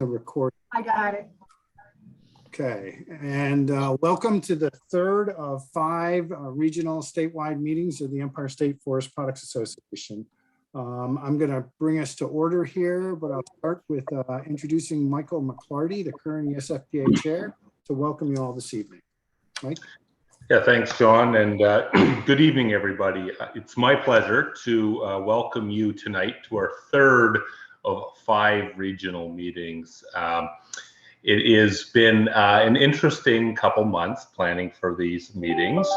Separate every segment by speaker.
Speaker 1: record.
Speaker 2: I got it.
Speaker 1: Okay, and welcome to the third of 5 regional statewide meetings of the Empire State Forest Products Association. I'm going to bring us to order here, but I'll start with introducing Michael McClarty, the current ESFPA chair, to welcome you all this evening. Mike?
Speaker 3: Yeah, thanks, John, and good evening, everybody. It's my pleasure to welcome you tonight to our third of 5 regional meetings. It has been an interesting couple months planning for these meetings.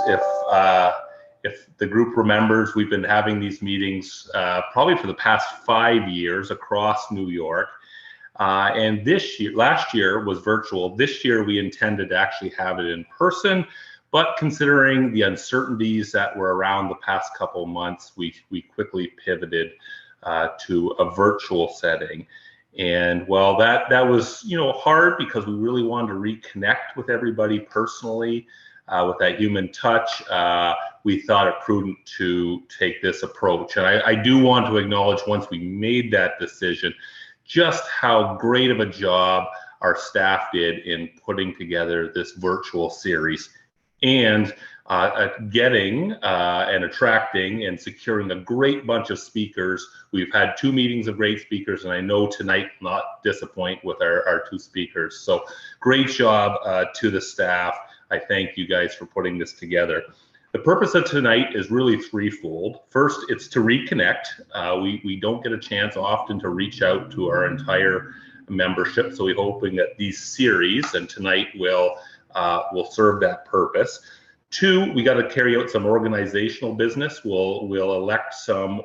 Speaker 3: If the group remembers, we've been having these meetings probably for the past 5 years across New York. And last year was virtual. This year we intended to actually have it in person, but considering the uncertainties that were around the past couple months, we quickly pivoted to a virtual setting. And while that was hard because we really wanted to reconnect with everybody personally, with that human touch, we thought it prudent to take this approach. And I do want to acknowledge, once we made that decision, just how great of a job our staff did in putting together this virtual series and getting and attracting and securing a great bunch of speakers. We've had 2 meetings of great speakers, and I know tonight will not disappoint with our 2 speakers. So great job to the staff. I thank you guys for putting this together. The purpose of tonight is really threefold. First, it's to reconnect. We don't get a chance often to reach out to our entire membership, so we're hoping that these series and tonight will serve that purpose. 2, we got to carry out some organizational business. We'll elect some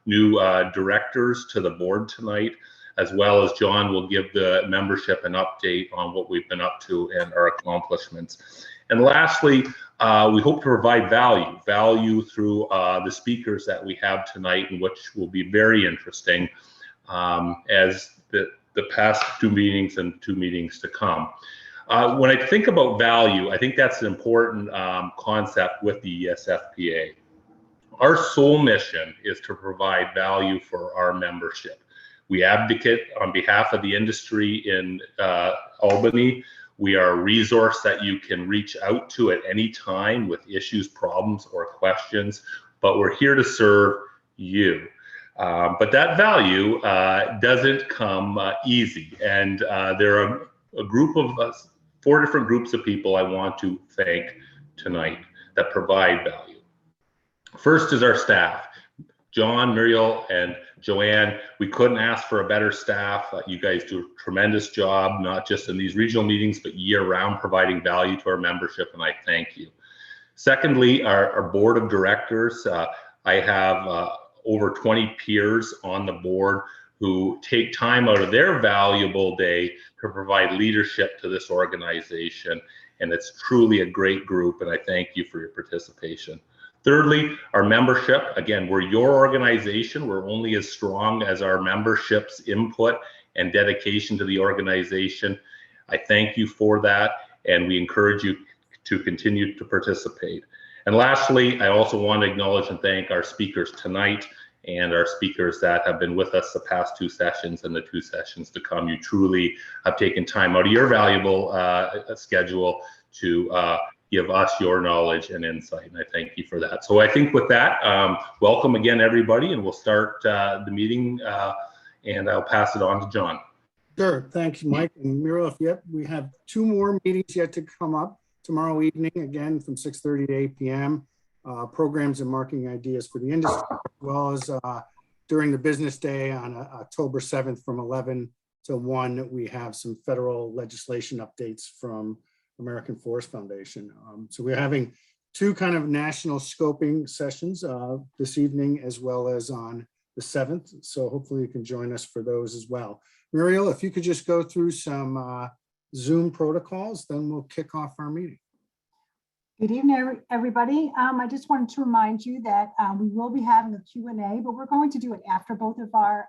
Speaker 3: new directors to the board tonight, as well as John will give the membership an update on what we've been up to and our accomplishments. And lastly, we hope to provide value through the speakers that we have tonight, and which will be very interesting as the past 2 meetings and 2 meetings to come. When I think about value, I think that's an important concept with the ESFPA. Our sole mission is to provide value for our membership. We advocate on behalf of the industry in Albany. We are a resource that you can reach out to at any time with issues, problems, or questions, but we're here to serve you. But that value doesn't come easy, and there are a group of us, 4 different groups of people I want to thank tonight that provide value. First is our staff. John, Muriel, and Joanne. We couldn't ask for a better staff. You guys do a tremendous job, not just in these regional meetings, but year-round, providing value to our membership, and I thank you. Secondly, our board of directors. I have over 20 peers on the board who take time out of their valuable day to provide leadership to this organization, and it's truly a great group, and I thank you for your participation. Thirdly, our membership. Again, we're your organization. We're only as strong as our membership's input and dedication to the organization. I thank you for that, and we encourage you to continue to participate. And lastly, I also want to acknowledge and thank our speakers tonight and our speakers that have been with us the past 2 sessions and the 2 sessions to come. You truly have taken time out of your valuable schedule to give us your knowledge and insight, and I thank you for that. So I think with that, welcome again, everybody, and we'll start the meeting, and I'll pass it on to John.
Speaker 1: Sure, thanks, Mike. And Muriel, we have 2 more meetings yet to come up tomorrow evening, again from 6:30 to 8 p.m. Programs and marketing ideas for the industry, as well as during the business day on October 7th from 11 to 1, we have some federal legislation updates from American Forest Foundation. So we're having 2 kind of national scoping sessions this evening, as well as on the 7th. So hopefully you can join us for those as well. Muriel, if you could just go through some Zoom protocols, then we'll kick off our meeting.
Speaker 2: Good evening, everybody. I just wanted to remind you that we will be having a Q&A, but we're going to do it after both of our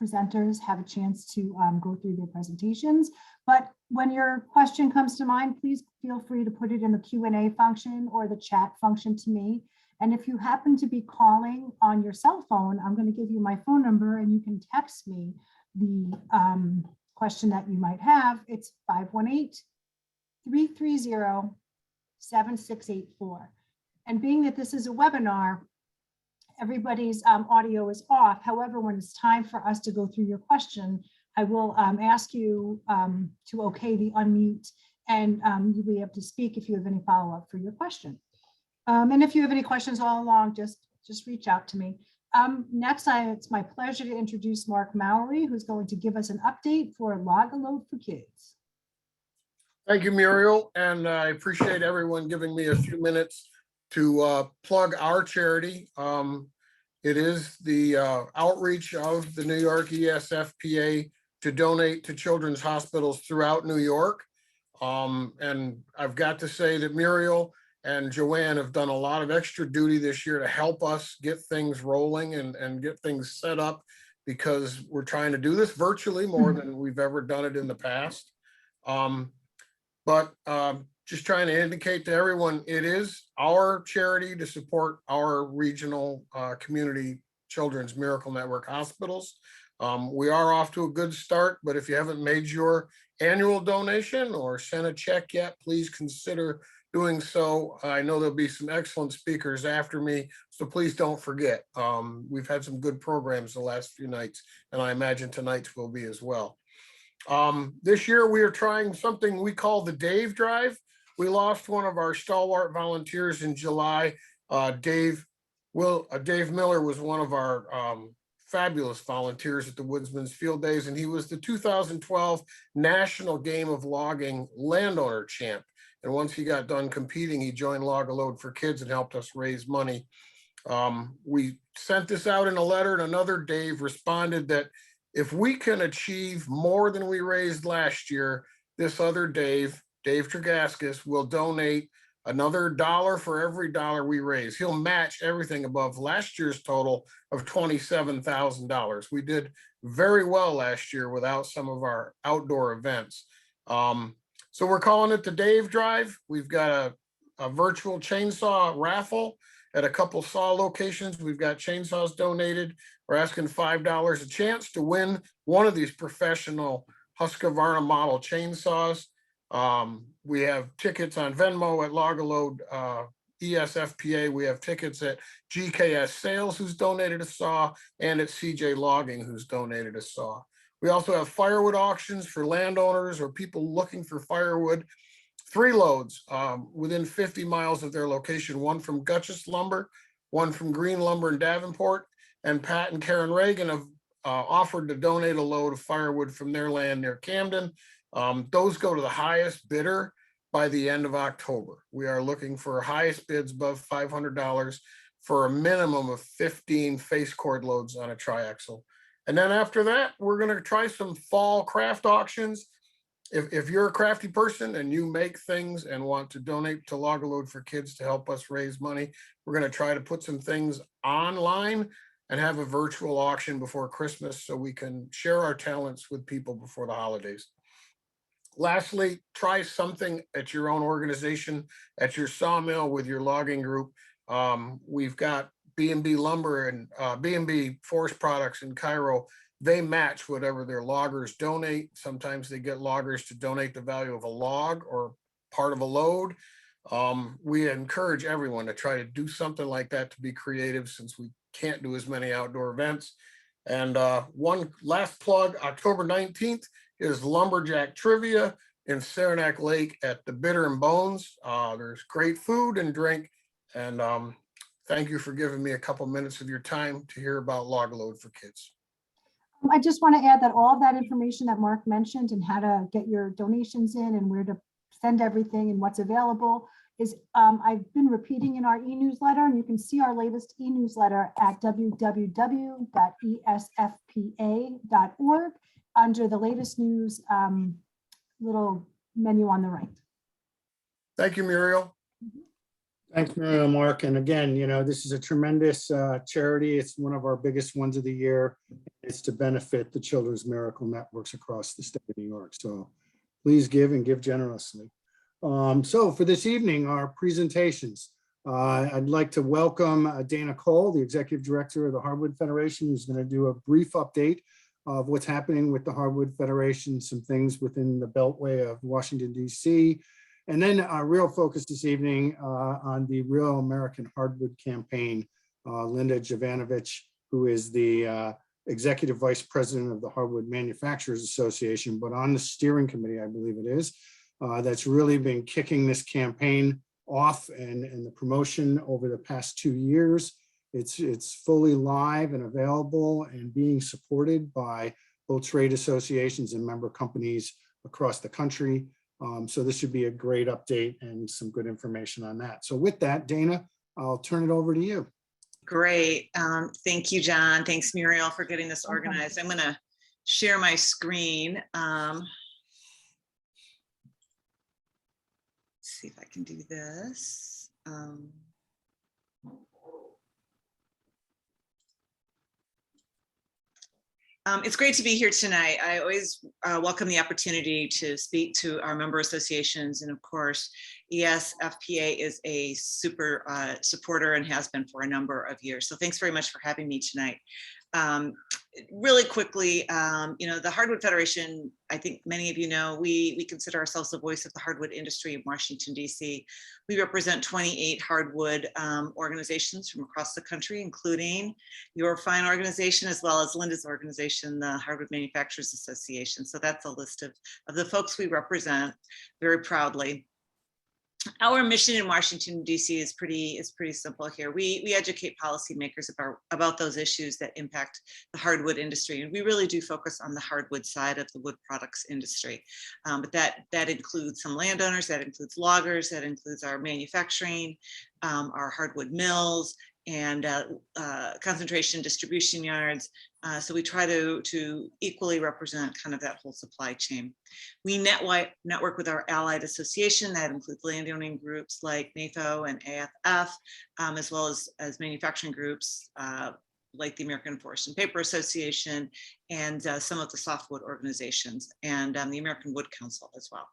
Speaker 2: presenters have a chance to go through their presentations. But when your question comes to mind, please feel free to put it in the Q&A function or the chat function to me. And if you happen to be calling on your cell phone, I'm going to give you my phone number and you can text me the question that you might have, it's 518-330-7684. And being that this is a webinar, everybody's audio is off. However, when it's time for us to go through your question, I will ask you to okay the unmute, and you'll be able to speak if you have any follow-up for your question. And if you have any questions all along, just reach out to me. Next, it's my pleasure to introduce Mark Mowry, who's going to give us an update for Log a Load for Kids.
Speaker 4: Thank you, Muriel, and I appreciate everyone giving me a few minutes to plug our charity. It is the outreach of the New York ESFPA to donate to children's hospitals throughout New York. And I've got to say that Muriel and Joanne have done a lot of extra duty this year to help us get things rolling and get things set up, because we're trying to do this virtually more than we've ever done it in the past. Just trying to indicate to everyone, it is our charity to support our regional community children's Miracle Network hospitals. We are off to a good start, but if you haven't made your annual donation or sent a check yet, please consider doing so. I know there'll be some excellent speakers after me, so please don't forget. We've had some good programs the last few nights, and I imagine tonight's will be as well. This year we are trying something we call the Dave Drive. We lost one of our stalwart volunteers in July. Dave Miller was one of our fabulous volunteers at the Woodsman's Field Days, and he was the 2012 National Game of Logging Landowner Champ. And once he got done competing, he joined Log a Load for Kids and helped us raise money. We sent this out in a letter, and another Dave responded that if we can achieve more than we raised last year, this other Dave Tregaskis, will donate another $1 for every $1 we raise. He'll match everything above last year's total of $27,000. We did very well last year without some of our outdoor events. So we're calling it the Dave Drive. We've got a virtual chainsaw raffle at a couple saw locations. We've got chainsaws donated. We're asking $5 a chance to win one of these professional Husqvarna model chainsaws. We have tickets on Venmo at Log a Load ESFPA. We have tickets at GKS Sales, who's donated a saw, and at CJ Logging, who's donated a saw. We also have firewood auctions for landowners or people looking for firewood. 3 loads within 50 miles of their location, one from Gutchess Lumber, one from Green Lumber in Davenport, and Pat and Karen Reagan have offered to donate a load of firewood from their land near Camden. Those go to the highest bidder by the end of October. We are looking for highest bids above $500 for a minimum of 15 face cord loads on a triaxle. And then after that, we're going to try some fall craft auctions. If you're a crafty person and you make things and want to donate to Log a Load for Kids to help us raise money, we're going to try to put some things online and have a virtual auction before Christmas so we can share our talents with people before the holidays. Lastly, try something at your own organization, at your sawmill with your logging group. We've got B&B Lumber and B&B Forest Products in Cairo. They match whatever their loggers donate. Sometimes they get loggers to donate the value of a log or part of a load. We encourage everyone to try to do something like that, to be creative, since we can't do as many outdoor events. And one last plug, October 19th is Lumberjack Trivia in Saranac Lake at the Bitter and Bones. There's great food and drink. And thank you for giving me a couple minutes of your time to hear about Log a Load for Kids.
Speaker 2: I just want to add that all of that information that Mark mentioned and how to get your donations in and where to send everything and what's available is I've been repeating in our e-newsletter, and you can see our latest e-newsletter at www.esfpa.org under the latest news little menu on the right.
Speaker 4: Thank you, Muriel.
Speaker 1: Thanks, Muriel and Mark. And again, you know, this is a tremendous charity. It's one of our biggest ones of the year. It's to benefit the Children's Miracle Networks across the state of New York. So please give and give generously. So for this evening, our presentations, I'd like to welcome Dana Cole, the Executive Director of the Hardwood Federation, who's going to do a brief update of what's happening with the Hardwood Federation, some things within the Beltway of Washington, D.C., and then a real focus this evening on the Real American Hardwood campaign. Linda Jovanovich, who is the Executive Vice President of the Hardwood Manufacturers Association, but on the steering committee, I believe it is, that's really been kicking this campaign off and the promotion over the past 2 years. It's fully live and available and being supported by both trade associations and member companies across the country. So this should be a great update and some good information on that. So with that, Dana, I'll turn it over to you.
Speaker 5: Great. Thank you, John. Thanks, Muriel, for getting this organized. I'm going to share my screen. Let's see if I can do this. It's great to be here tonight. I always welcome the opportunity to speak to our member associations. And of course, ESFPA is a super supporter and has been for a number of years. So thanks very much for having me tonight. Really quickly, the Hardwood Federation, I think many of you know, we consider ourselves the voice of the hardwood industry in Washington, D.C. We represent 28 hardwood organizations from across the country, including your fine organization, as well as Linda's organization, the Hardwood Manufacturers Association. So that's a list of the folks we represent very proudly. Our mission in Washington, D.C. is pretty simple here. We educate policymakers about those issues that impact the hardwood industry. And we really do focus on the hardwood side of the wood products industry. But that includes some landowners, that includes loggers, that includes our manufacturing, our hardwood mills, and concentration distribution yards. So we try to equally represent kind of that whole supply chain. We network with our allied association that includes landowning groups like NAFO and AFF, as well as manufacturing groups like the American Forest and Paper Association and some of the softwood organizations and the American Wood Council as well.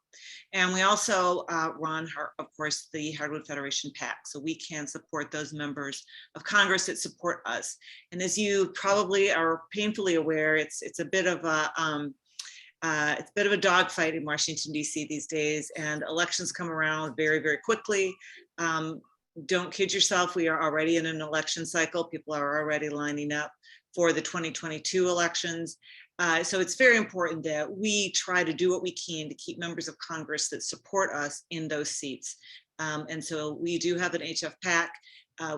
Speaker 5: And we also run, of course, the Hardwood Federation PAC, so we can support those members of Congress that support us. And as you probably are painfully aware, it's a bit of a dogfight in Washington, D.C. these days, and elections come around very, very quickly. Don't kid yourself, we are already in an election cycle. People are already lining up for the 2022 elections. So it's very important that we try to do what we can to keep members of Congress that support us in those seats. And so we do have an HF PAC.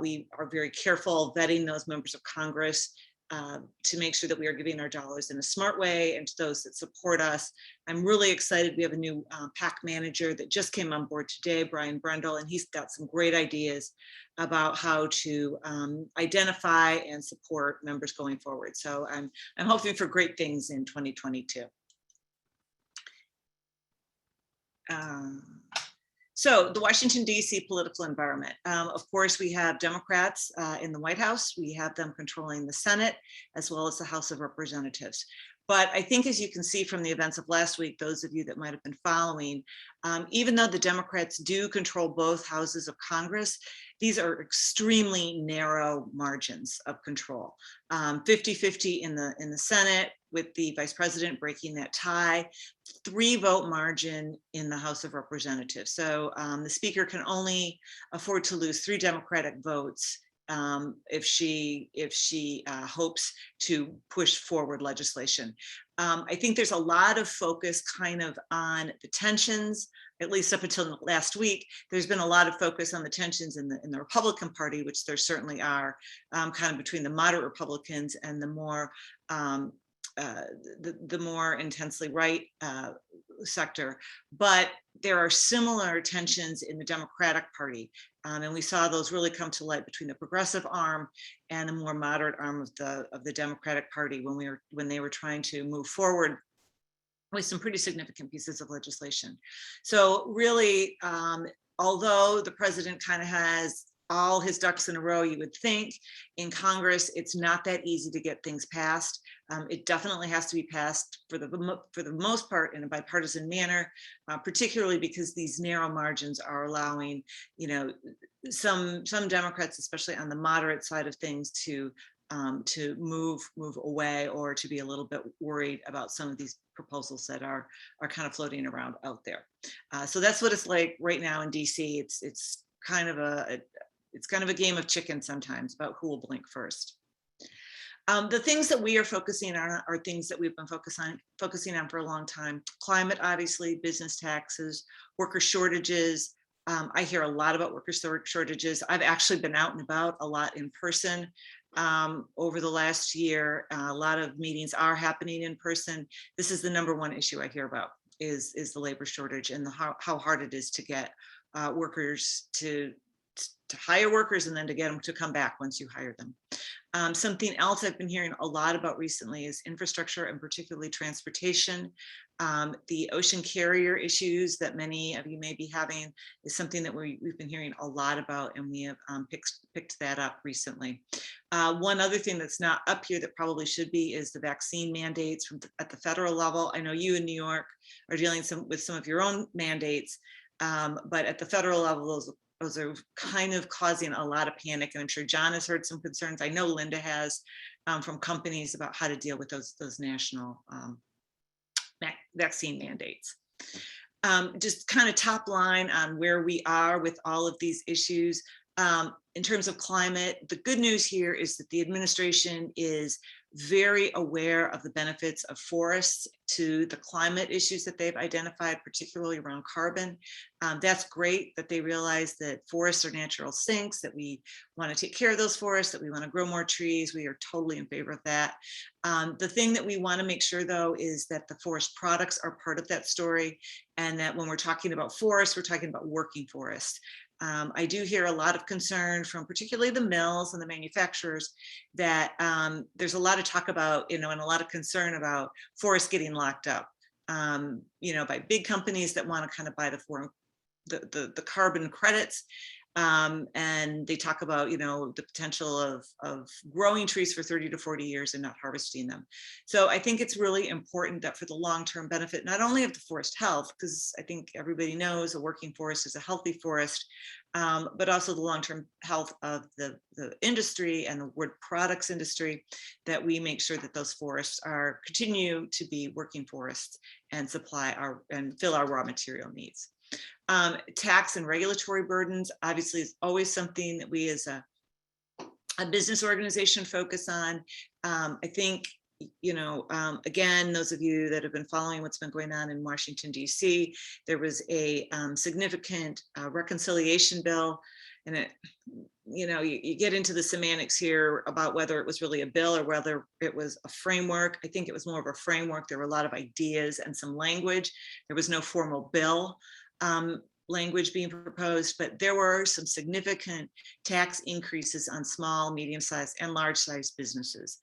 Speaker 5: We are very careful vetting those members of Congress to make sure that we are giving our dollars in a smart way and to those that support us. I'm really excited. We have a new PAC manager that just came on board today, Brian Brundle, and he's got some great ideas about how to identify and support members going forward. So I'm hoping for great things in 2022. So the Washington, D.C. political environment. Of course, we have Democrats in the White House. We have them controlling the Senate, as well as the House of Representatives. But I think, as you can see from the events of last week, those of you that might have been following, even though the Democrats do control both houses of Congress, these are extremely narrow margins of control. 50-50 in the Senate, with the vice president breaking that tie, 3-vote margin in the House of Representatives. So the speaker can only afford to lose 3 Democratic votes if she hopes to push forward legislation. I think there's a lot of focus kind of on the tensions, at least up until last week. There's been a lot of focus on the tensions in the Republican Party, which there certainly are, kind of between the moderate Republicans and the more intensely right sector. But there are similar tensions in the Democratic Party. And we saw those really come to light between the progressive arm and the more moderate arm of the Democratic Party when they were trying to move forward with some pretty significant pieces of legislation. So really, although the president kind of has all his ducks in a row, you would think in Congress, it's not that easy to get things passed. It definitely has to be passed for the most part in a bipartisan manner, particularly because these narrow margins are allowing, some Democrats, especially on the moderate side of things, to to move away or to be a little bit worried about some of these proposals that are kind of floating around out there. So that's what it's like right now in DC. It's kind of a game of chicken sometimes about who will blink first. The things that we are focusing on are things that we've been focusing on for a long time. Climate, obviously, business taxes, worker shortages. I hear a lot about worker shortages. I've actually been out and about a lot in person over the last year. A lot of meetings are happening in person. This is the #1 issue I hear about is the labor shortage and how hard it is to get workers to hire workers and then to get them to come back once you hire them. Something else I've been hearing a lot about recently is infrastructure and particularly transportation. The ocean carrier issues that many of you may be having is something that we've been hearing a lot about, and we have picked that up recently. One other thing that's not up here that probably should be is the vaccine mandates at the federal level. I know you in New York are dealing with some of your own mandates, but at the federal level, those are kind of causing a lot of panic. And I'm sure John has heard some concerns. I know Linda has from companies about how to deal with those national vaccine mandates. Just kind of top line on where we are with all of these issues. In terms of climate, the good news here is that the administration is very aware of the benefits of forests to the climate issues that they've identified, particularly around carbon. That's great that they realize that forests are natural sinks, that we want to take care of those forests, that we want to grow more trees. We are totally in favor of that. The thing that we want to make sure, though, is that the forest products are part of that story, and that when we're talking about forests, we're talking about working forests. I do hear a lot of concern from particularly the mills and the manufacturers that there's a lot of talk about, and a lot of concern about forests getting locked up, by big companies that want to kind of buy the carbon credits. And they talk about, the potential of growing trees for 30 to 40 years and not harvesting them. So I think it's really important that for the long-term benefit, not only of the forest health, because I think everybody knows a working forest is a healthy forest, but also the long-term health of the industry and the wood products industry, that we make sure that those forests continue to be working forests and fill our raw material needs. Tax and regulatory burdens obviously is always something that we as a business organization focus on. I think, again, those of you that have been following what's been going on in Washington, D.C., there was a significant reconciliation bill, and you get into the semantics here about whether it was really a bill or whether it was a framework. I think it was more of a framework. There were a lot of ideas and some language. There was no formal bill language being proposed, but there were some significant tax increases on small, medium-sized, and large-sized businesses.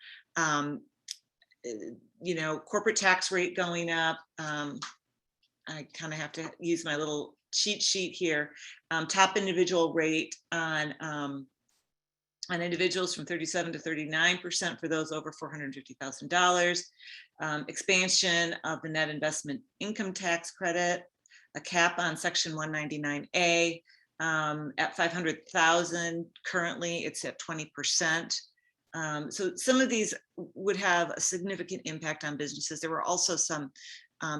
Speaker 5: Corporate tax rate going up. I kind of have to use my little cheat sheet here. Top individual rate on individuals from 37 to 39% for those over $450,000. Expansion of the net investment income tax credit. A cap on Section 199A at 500,000. Currently, it's at 20%. So some of these would have a significant impact on businesses. There were also some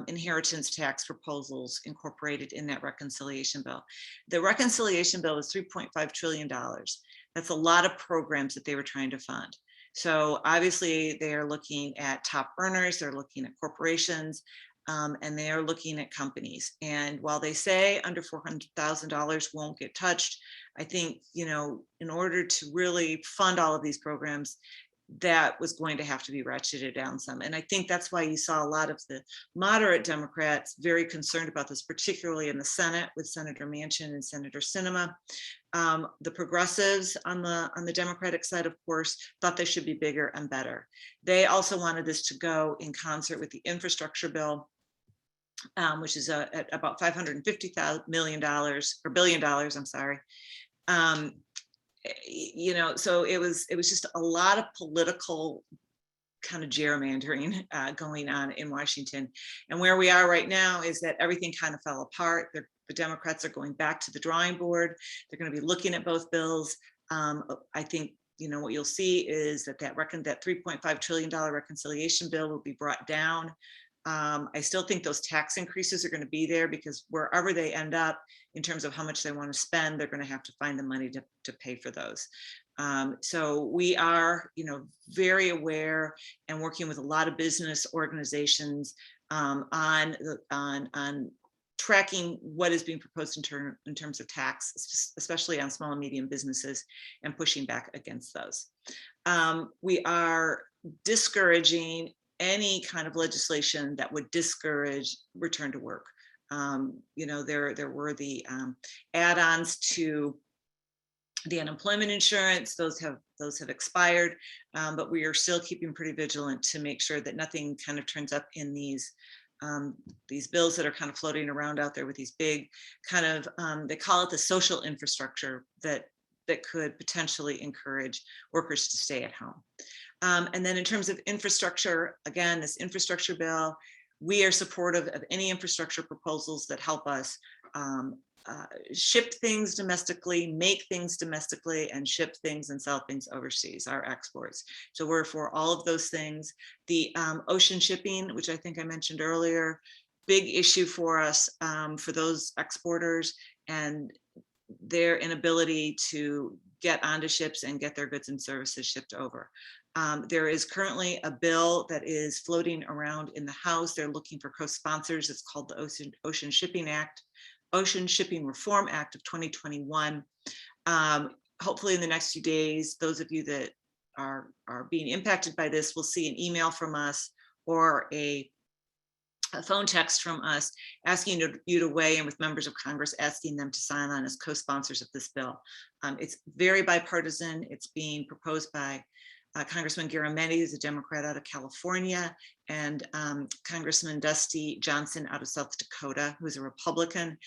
Speaker 5: inheritance tax proposals incorporated in that reconciliation bill. The reconciliation bill was $3.5 trillion. That's a lot of programs that they were trying to fund. So obviously, they are looking at top earners, they're looking at corporations, and they are looking at companies. And while they say under $400,000 won't get touched, I think, in order to really fund all of these programs, that was going to have to be ratcheted down some. And I think that's why you saw a lot of the moderate Democrats very concerned about this, particularly in the Senate with Senator Manchin and Senator Sinema. The progressives on the Democratic side, of course, thought they should be bigger and better. They also wanted this to go in concert with the infrastructure bill, which is at about $550 million or billion dollars, I'm sorry. So it was just a lot of political kind of gerrymandering going on in Washington. And where we are right now is that everything kind of fell apart. The Democrats are going back to the drawing board. They're going to be looking at both bills. I think what you'll see is that that $3.5 trillion reconciliation bill will be brought down. I still think those tax increases are going to be there because wherever they end up in terms of how much they want to spend, they're going to have to find the money to pay for those. So we are, very aware and working with a lot of business organizations on tracking what is being proposed in terms of tax, especially on small and medium businesses, and pushing back against those. We are discouraging any kind of legislation that would discourage return to work. There were the add-ons to the unemployment insurance; those have expired, but we are still keeping pretty vigilant to make sure that nothing kind of turns up in these bills that are kind of floating around out there with these big kind of they call it the social infrastructure that could potentially encourage workers to stay at home. And then in terms of infrastructure, again, this infrastructure bill, we are supportive of any infrastructure proposals that help us ship things domestically, make things domestically, and ship things and sell things overseas, our exports. So we're for all of those things. The ocean shipping, which I think I mentioned earlier, big issue for us, for those exporters and their inability to get onto ships and get their goods and services shipped over. There is currently a bill that is floating around in the House. They're looking for co-sponsors. It's called the Ocean Shipping Reform Act of 2021. Hopefully in the next few days, those of you that are being impacted by this will see an email from us or a phone text from us asking you to weigh in with members of Congress, asking them to sign on as co-sponsors of this bill. It's very bipartisan. It's being proposed by Congressman Garamendi, who's a Democrat out of California, and Congressman Dusty Johnson out of South Dakota, who's a Republican.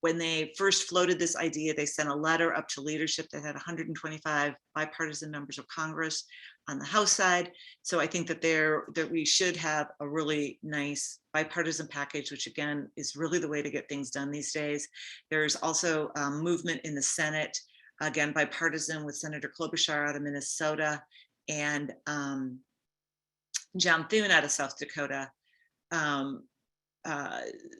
Speaker 5: When they first floated this idea, they sent a letter up to leadership that had 125 bipartisan members of Congress on the House side. So I think that we should have a really nice bipartisan package, which again is really the way to get things done these days. There's also movement in the Senate, again bipartisan, with Senator Klobuchar out of Minnesota and John Thune out of South Dakota.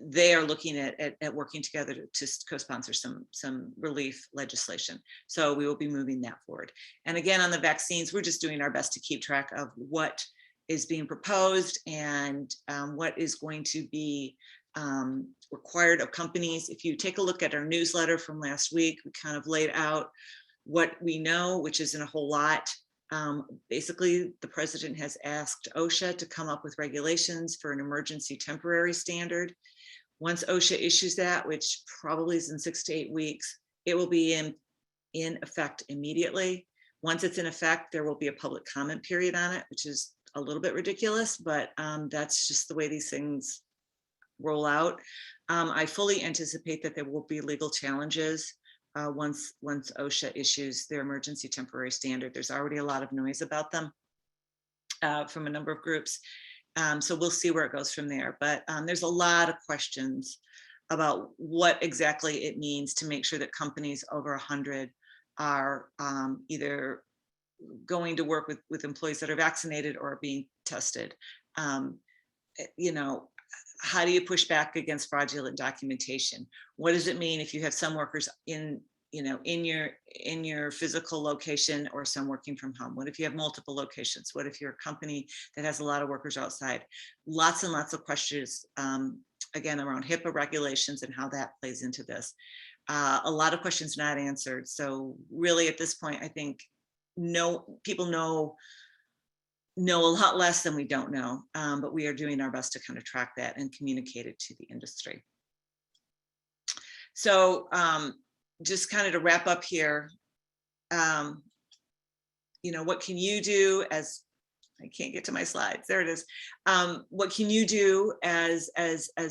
Speaker 5: They are looking at working together to co-sponsor some relief legislation. So we will be moving that forward. And again, on the vaccines, we're just doing our best to keep track of what is being proposed and what is going to be required of companies. If you take a look at our newsletter from last week, we kind of laid out what we know, which isn't a whole lot. Basically, the president has asked OSHA to come up with regulations for an emergency temporary standard. Once OSHA issues that, which probably is in 6 to 8 weeks, it will be in effect immediately. Once it's in effect, there will be a public comment period on it, which is a little bit ridiculous, but that's just the way these things roll out. I fully anticipate that there will be legal challenges once OSHA issues their emergency temporary standard. There's already a lot of noise about them from a number of groups. So we'll see where it goes from there. But there's a lot of questions about what exactly it means to make sure that companies over 100 are either going to work with employees that are vaccinated or being tested. How do you push back against fraudulent documentation? What does it mean if you have some workers in your physical location or some working from home? What if you have multiple locations? What if you're a company that has a lot of workers outside? Lots and lots of questions, again, around HIPAA regulations and how that plays into this. A lot of questions not answered. So really at this point, I think people know a lot less than we don't know, but we are doing our best to kind of track that and communicate it to the industry. So just kind of to wrap up here, what can you do as, I can't get to my slides, there it is. What can you do as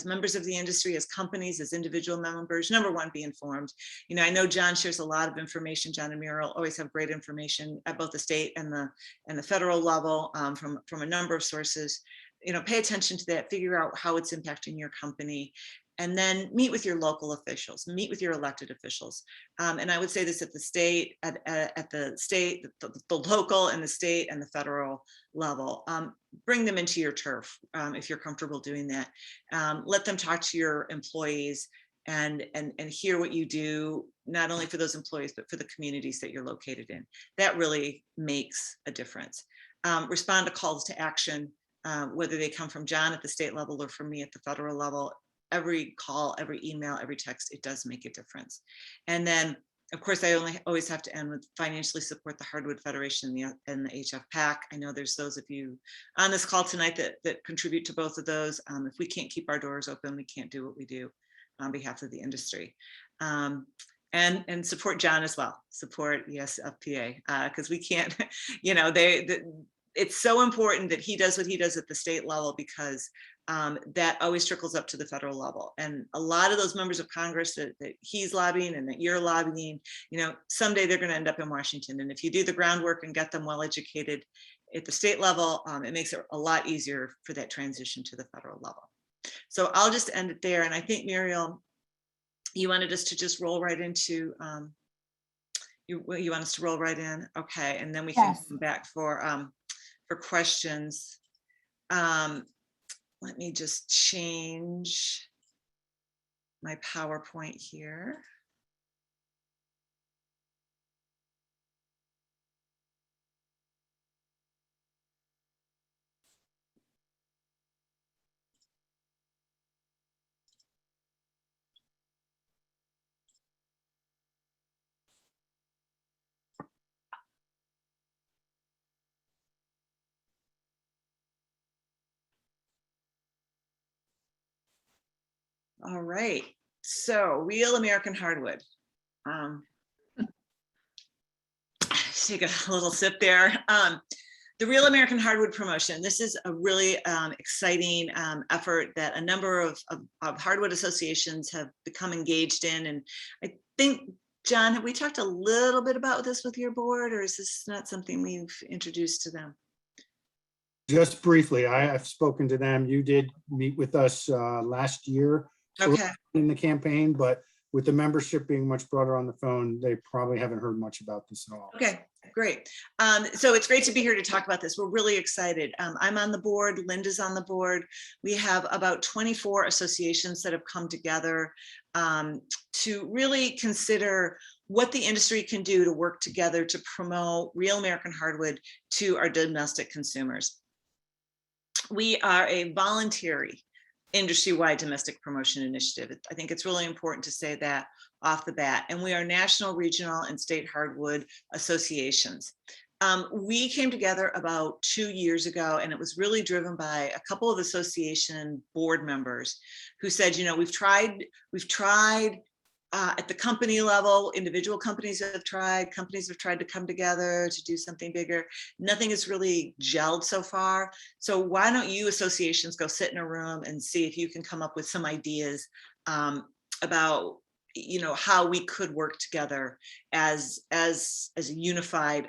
Speaker 5: members of the industry, as companies, as individual members? Number one, be informed. I know John shares a lot of information. John and Muriel always have great information at both the state and the federal level from a number of sources. Pay attention to that, figure out how it's impacting your company. And then meet with your local officials, meet with your elected officials. And I would say this at the state, the local and the state and the federal level. Bring them into your turf if you're comfortable doing that. Let them talk to your employees and hear what you do, not only for those employees, but for the communities that you're located in. That really makes a difference. Respond to calls to action, whether they come from John at the state level or from me at the federal level. Every call, every email, every text, it does make a difference. And then, of course, I always have to end with financially support the Hardwood Federation and the HFPAC. I know there's those of you on this call tonight that contribute to both of those. If we can't keep our doors open, we can't do what we do on behalf of the industry. And support John as well, support ESFPA, because we can't, you know, it's so important that he does what he does at the state level, because that always trickles up to the federal level. And a lot of those members of Congress that he's lobbying and that you're lobbying, you know, someday they're going to end up in Washington. And if you do the groundwork and get them well educated at the state level, it makes it a lot easier for that transition to the federal level. So I'll just end it there. And I think, Muriel, you wanted us to just roll right into, you want us to roll right in? Okay, and then we can come back for questions. Let me just change my PowerPoint here. All right, so Real American Hardwood. Take a little sip there. The Real American Hardwood promotion. This is a really exciting effort that a number of hardwood associations have become engaged in. And I think, John, have we talked a little bit about this with your board, or is this not something we've introduced to them?
Speaker 1: Just briefly, I've spoken to them. You did meet with us last year.
Speaker 5: Okay.
Speaker 1: In the campaign, but with the membership being much broader on the phone, they probably haven't heard much about this at all.
Speaker 5: Okay, great. So it's great to be here to talk about this. We're really excited. I'm on the board, Linda's on the board. We have about 24 associations that have come together to really consider what the industry can do to work together to promote Real American Hardwood to our domestic consumers. We are a voluntary industry-wide domestic promotion initiative. I think it's really important to say that off the bat. And we are national, regional, and state hardwood associations. We came together about 2 years ago, and it was really driven by a couple of association board members who said, you know, we've tried at the company level, individual companies have tried to come together to do something bigger. Nothing has really gelled so far. So why don't you associations go sit in a room and see if you can come up with some ideas about, you know, how we could work together as a unified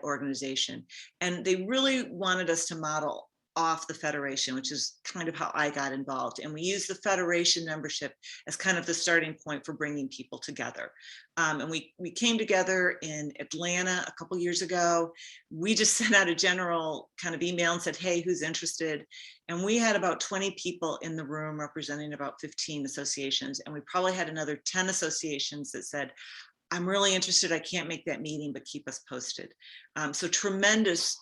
Speaker 5: organization. And they really wanted us to model off the Federation, which is kind of how I got involved. And we use the Federation membership as kind of the starting point for bringing people together. And we came together in Atlanta a couple years ago. We just sent out a general kind of email and said, hey, who's interested? And we had about 20 people in the room representing about 15 associations. And we probably had another 10 associations that said, I'm really interested. I can't make that meeting, but keep us posted. So tremendous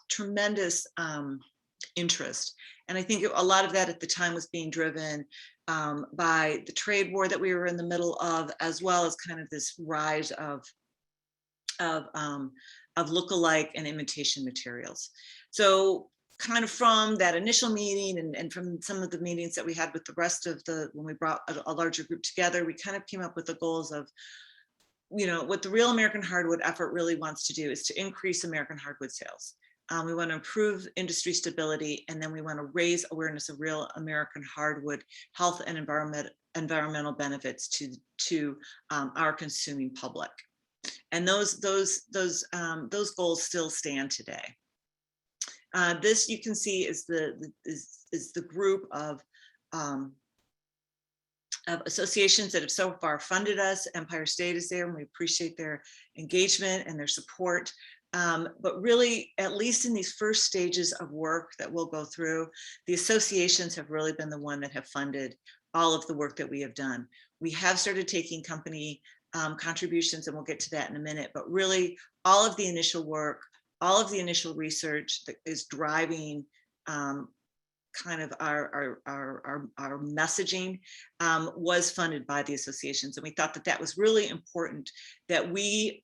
Speaker 5: interest. And I think a lot of that at the time was being driven by the trade war that we were in the middle of, as well as kind of this rise of lookalike and imitation materials. So kind of from that initial meeting and from some of the meetings that we had with the rest of when we brought a larger group together, we kind of came up with the goals of, you know, what the Real American Hardwood effort really wants to do is to increase American hardwood sales. We want to improve industry stability, and then we want to raise awareness of Real American Hardwood health and environmental benefits to our consuming public. And those goals still stand today. This you can see is the group of of associations that have so far funded us. Empire State is there, and we appreciate their engagement and their support. But really, at least in these first stages of work that we'll go through, the associations have really been the one that have funded all of the work that we have done. We have started taking company contributions, and we'll get to that in a minute, but really all of the initial work, all of the initial research that is driving kind of our messaging was funded by the associations. And we thought that that was really important, that we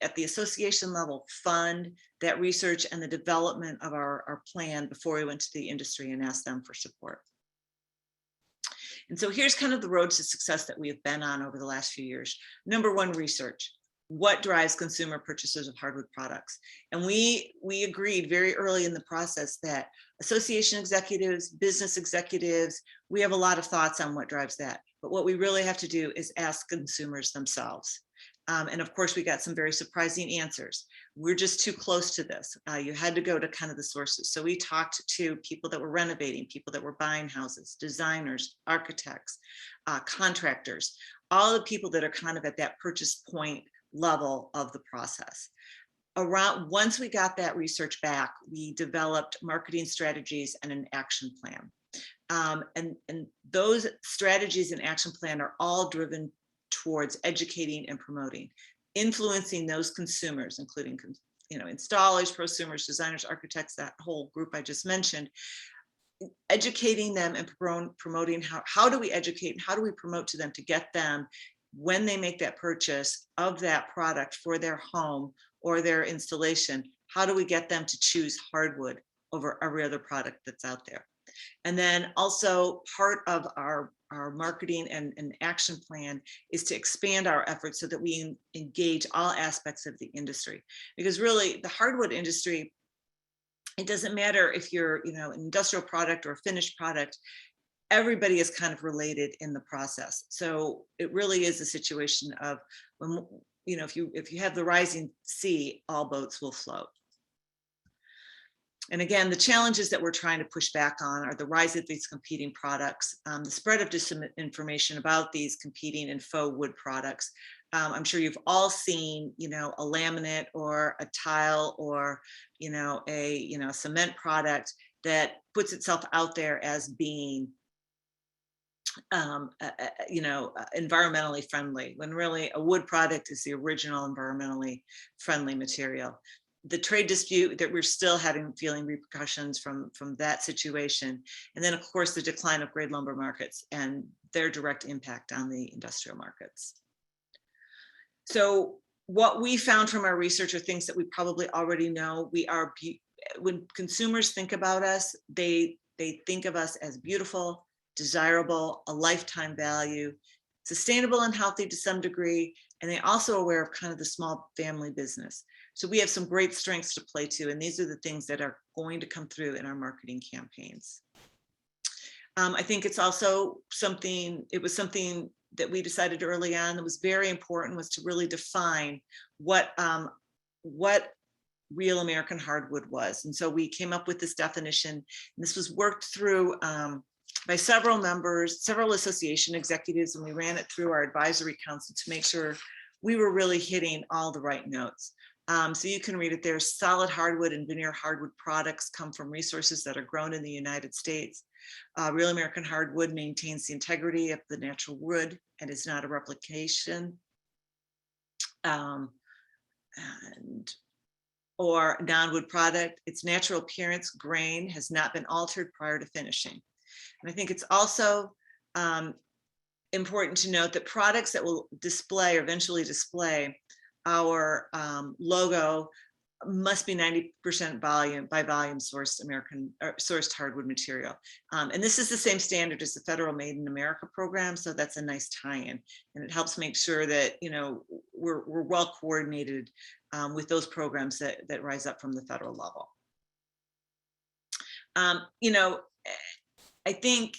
Speaker 5: at the association level fund that research and the development of our plan before we went to the industry and asked them for support. And so here's kind of the road to success that we have been on over the last few years. Number one, research. What drives consumer purchases of hardwood products? And we agreed very early in the process that association executives, business executives, we have a lot of thoughts on what drives that. But what we really have to do is ask consumers themselves. And of course, we got some very surprising answers. We're just too close to this. You had to go to kind of the sources. So we talked to people that were renovating, people that were buying houses, designers, architects, contractors, all the people that are kind of at that purchase point level of the process. Once we got that research back, we developed marketing strategies and an action plan. And those strategies and action plan are all driven towards educating and promoting, influencing those consumers, including installers, prosumers, designers, architects, that whole group I just mentioned, educating them and promoting how do we educate and how do we promote to them to get them, when they make that purchase of that product for their home or their installation, how do we get them to choose hardwood over every other product that's out there? And then also part of our marketing and action plan is to expand our efforts so that we engage all aspects of the industry. Because really the hardwood industry, it doesn't matter if you're an industrial product or a finished product, everybody is kind of related in the process. So it really is a situation of when, if you have the rising sea, all boats will float. And again, the challenges that we're trying to push back on are the rise of these competing products, the spread of disinformation about these competing and faux wood products. I'm sure you've all seen, a laminate or a tile or, a cement product that puts itself out there as being environmentally friendly, when really a wood product is the original environmentally friendly material. The trade dispute that we're still feeling repercussions from that situation. And then of course, the decline of grade lumber markets and their direct impact on the industrial markets. So what we found from our research are things that we probably already know. When consumers think about us, they think of us as beautiful, desirable, a lifetime value, sustainable and healthy to some degree, and they're also aware of kind of the small family business. So we have some great strengths to play to, and these are the things that are going to come through in our marketing campaigns. I think it's also something that we decided early on that was very important, was to really define what real American hardwood was. And so we came up with this definition, and this was worked through by several members, several association executives, and we ran it through our advisory council to make sure we were really hitting all the right notes. So you can read it there. Solid hardwood and veneer hardwood products come from resources that are grown in the United States. Real American hardwood maintains the integrity of the natural wood and is not a replication or non-wood product. Its natural appearance, grain, has not been altered prior to finishing. And I think it's also important to note that products that will display or eventually display our logo must be 90% volume sourced hardwood material. And this is the same standard as the federal Made in America program. So that's a nice tie-in, and it helps make sure that, we're well coordinated with those programs that rise up from the federal level. I think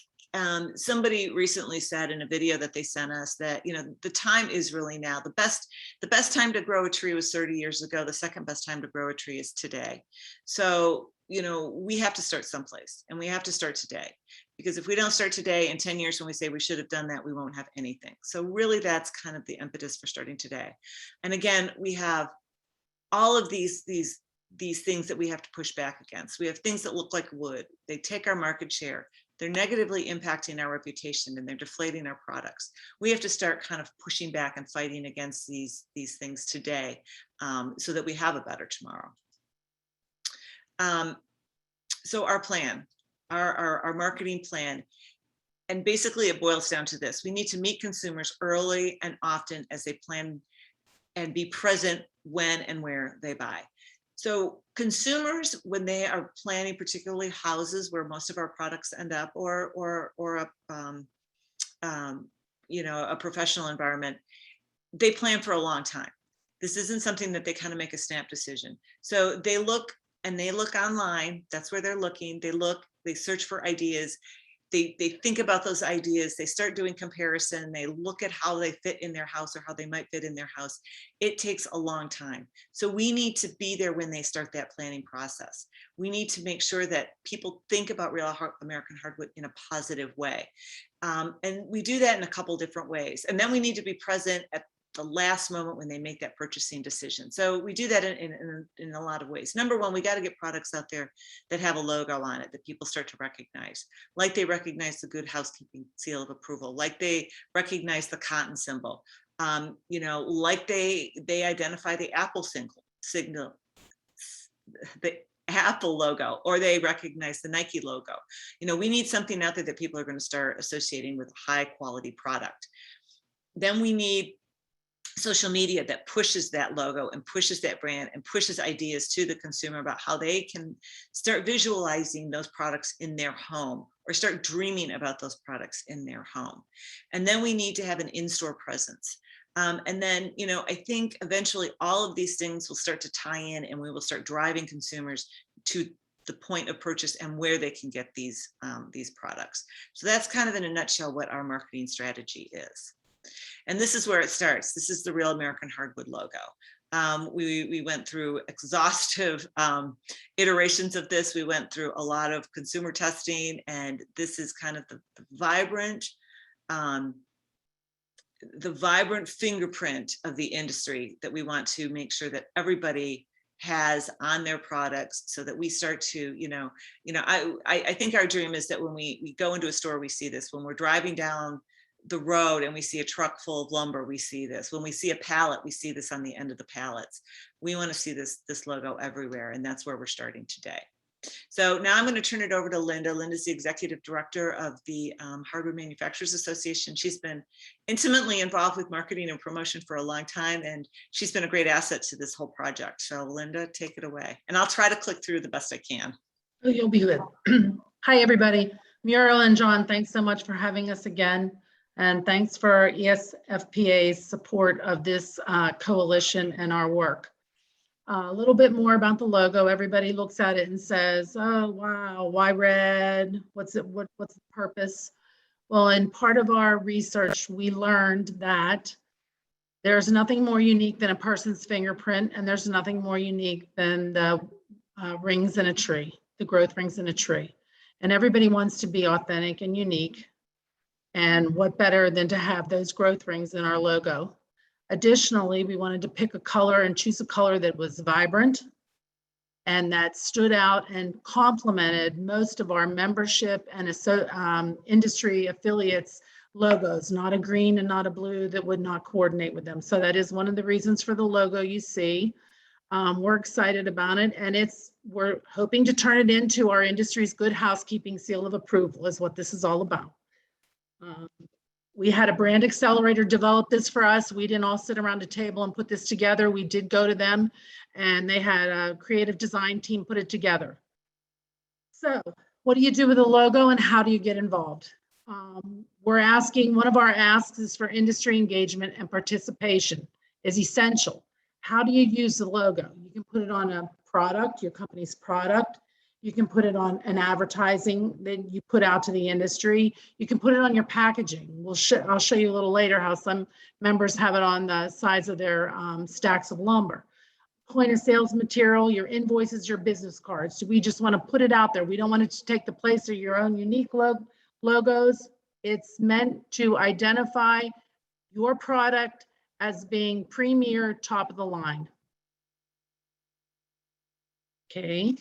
Speaker 5: somebody recently said in a video that they sent us that, the time is really now. The best time to grow a tree was 30 years ago. The second best time to grow a tree is today. So, we have to start someplace, and we have to start today, Because if we don't start today, in 10 years when we say we should have done that, we won't have anything. So really that's kind of the impetus for starting today. And again, we have all of these things that we have to push back against. We have things that look like wood. They take our market share. They're negatively impacting our reputation and they're deflating our products. We have to start kind of pushing back and fighting against these things today so that we have a better tomorrow. So our plan, our marketing plan, and basically it boils down to this. We need to meet consumers early and often as they plan and be present when and where they buy. So consumers, when they are planning, particularly houses where most of our products end up, or a professional environment, they plan for a long time. This isn't something that they kind of make a snap decision. So they look online. That's where they're looking. They search for ideas. They think about those ideas. They start doing comparison. They look at how they fit in their house or how they might fit in their house. It takes a long time. So we need to be there when they start that planning process. We need to make sure that people think about real American hardwood in a positive way. And we do that in a couple different ways. And then we need to be present at the last moment when they make that purchasing decision. So we do that in a lot of ways. Number one, we got to get products out there that have a logo on it that people start to recognize, like they recognize the Good Housekeeping seal of approval, like they recognize the cotton symbol, like they identify the Apple signal, the Apple logo, or they recognize the Nike logo. We need something out there that people are going to start associating with a high quality product. Then we need social media that pushes that logo and pushes that brand and pushes ideas to the consumer about how they can start visualizing those products in their home or start dreaming about those products in their home. And then we need to have an in-store presence. And then, I think eventually all of these things will start to tie in and we will start driving consumers to the point of purchase and where they can get these products. So that's kind of in a nutshell what our marketing strategy is. And this is where it starts. This is the Real American Hardwood logo. We went through exhaustive iterations of this. We went through a lot of consumer testing, and this is kind of the vibrant fingerprint of the industry that we want to make sure that everybody has on their products, so that we start to, I think our dream is that when we go into a store, we see this. When we're driving down the road and we see a truck full of lumber, we see this. When we see a pallet, we see this on the end of the pallets. We want to see this logo everywhere, and that's where we're starting today. So now I'm going to turn it over to Linda. Linda's the executive director of the Hardwood Manufacturers Association. She's been intimately involved with marketing and promotion for a long time, and she's been a great asset to this whole project. So Linda, take it away. And I'll try to click through the best I can.
Speaker 6: Oh, you'll be good. Hi, everybody. Muriel and John, thanks so much for having us again. And thanks for ESFPA's support of this coalition and our work. A little bit more about the logo. Everybody looks at it and says, oh, wow, why red? What's the purpose? Well, in part of our research, we learned that there's nothing more unique than a person's fingerprint, and there's nothing more unique than the rings in a tree, the growth rings in a tree. And everybody wants to be authentic and unique. And what better than to have those growth rings in our logo? Additionally, we wanted to pick a color and choose a color that was vibrant and that stood out and complemented most of our membership and industry affiliates logos, not a green and not a blue that would not coordinate with them. So that is one of the reasons for the logo you see. We're excited about it, and we're hoping to turn it into our industry's Good Housekeeping seal of approval is what this is all about. We had a brand accelerator develop this for us. We didn't all sit around a table and put this together. We did go to them, and they had a creative design team put it together. So what do you do with a logo and how do you get involved? One of our asks is for industry engagement and participation is essential. How do you use the logo? You can put it on a product, your company's product. You can put it on an advertising that you put out to the industry. You can put it on your packaging. I'll show you a little later how some members have it on the sides of their stacks of lumber. Point of sales material, your invoices, your business cards. So we just want to put it out there. We don't want it to take the place of your own unique logos. It's meant to identify your product as being premier, top of the line. Okay,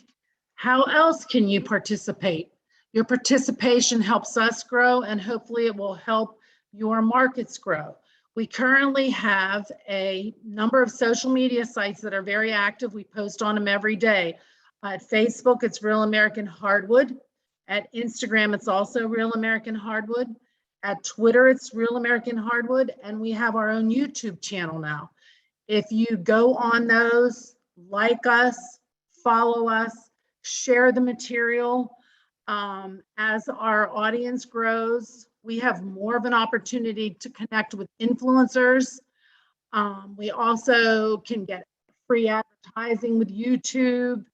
Speaker 6: how else can you participate? Your participation helps us grow, and hopefully it will help your markets grow. We currently have a number of social media sites that are very active. We post on them every day. At Facebook, it's Real American Hardwood. At Instagram, it's also Real American Hardwood. At Twitter, it's Real American Hardwood. And we have our own YouTube channel now. If you go on those, like us, follow us, share the material. As our audience grows, we have more of an opportunity to connect with influencers. We also can get free advertising with YouTube.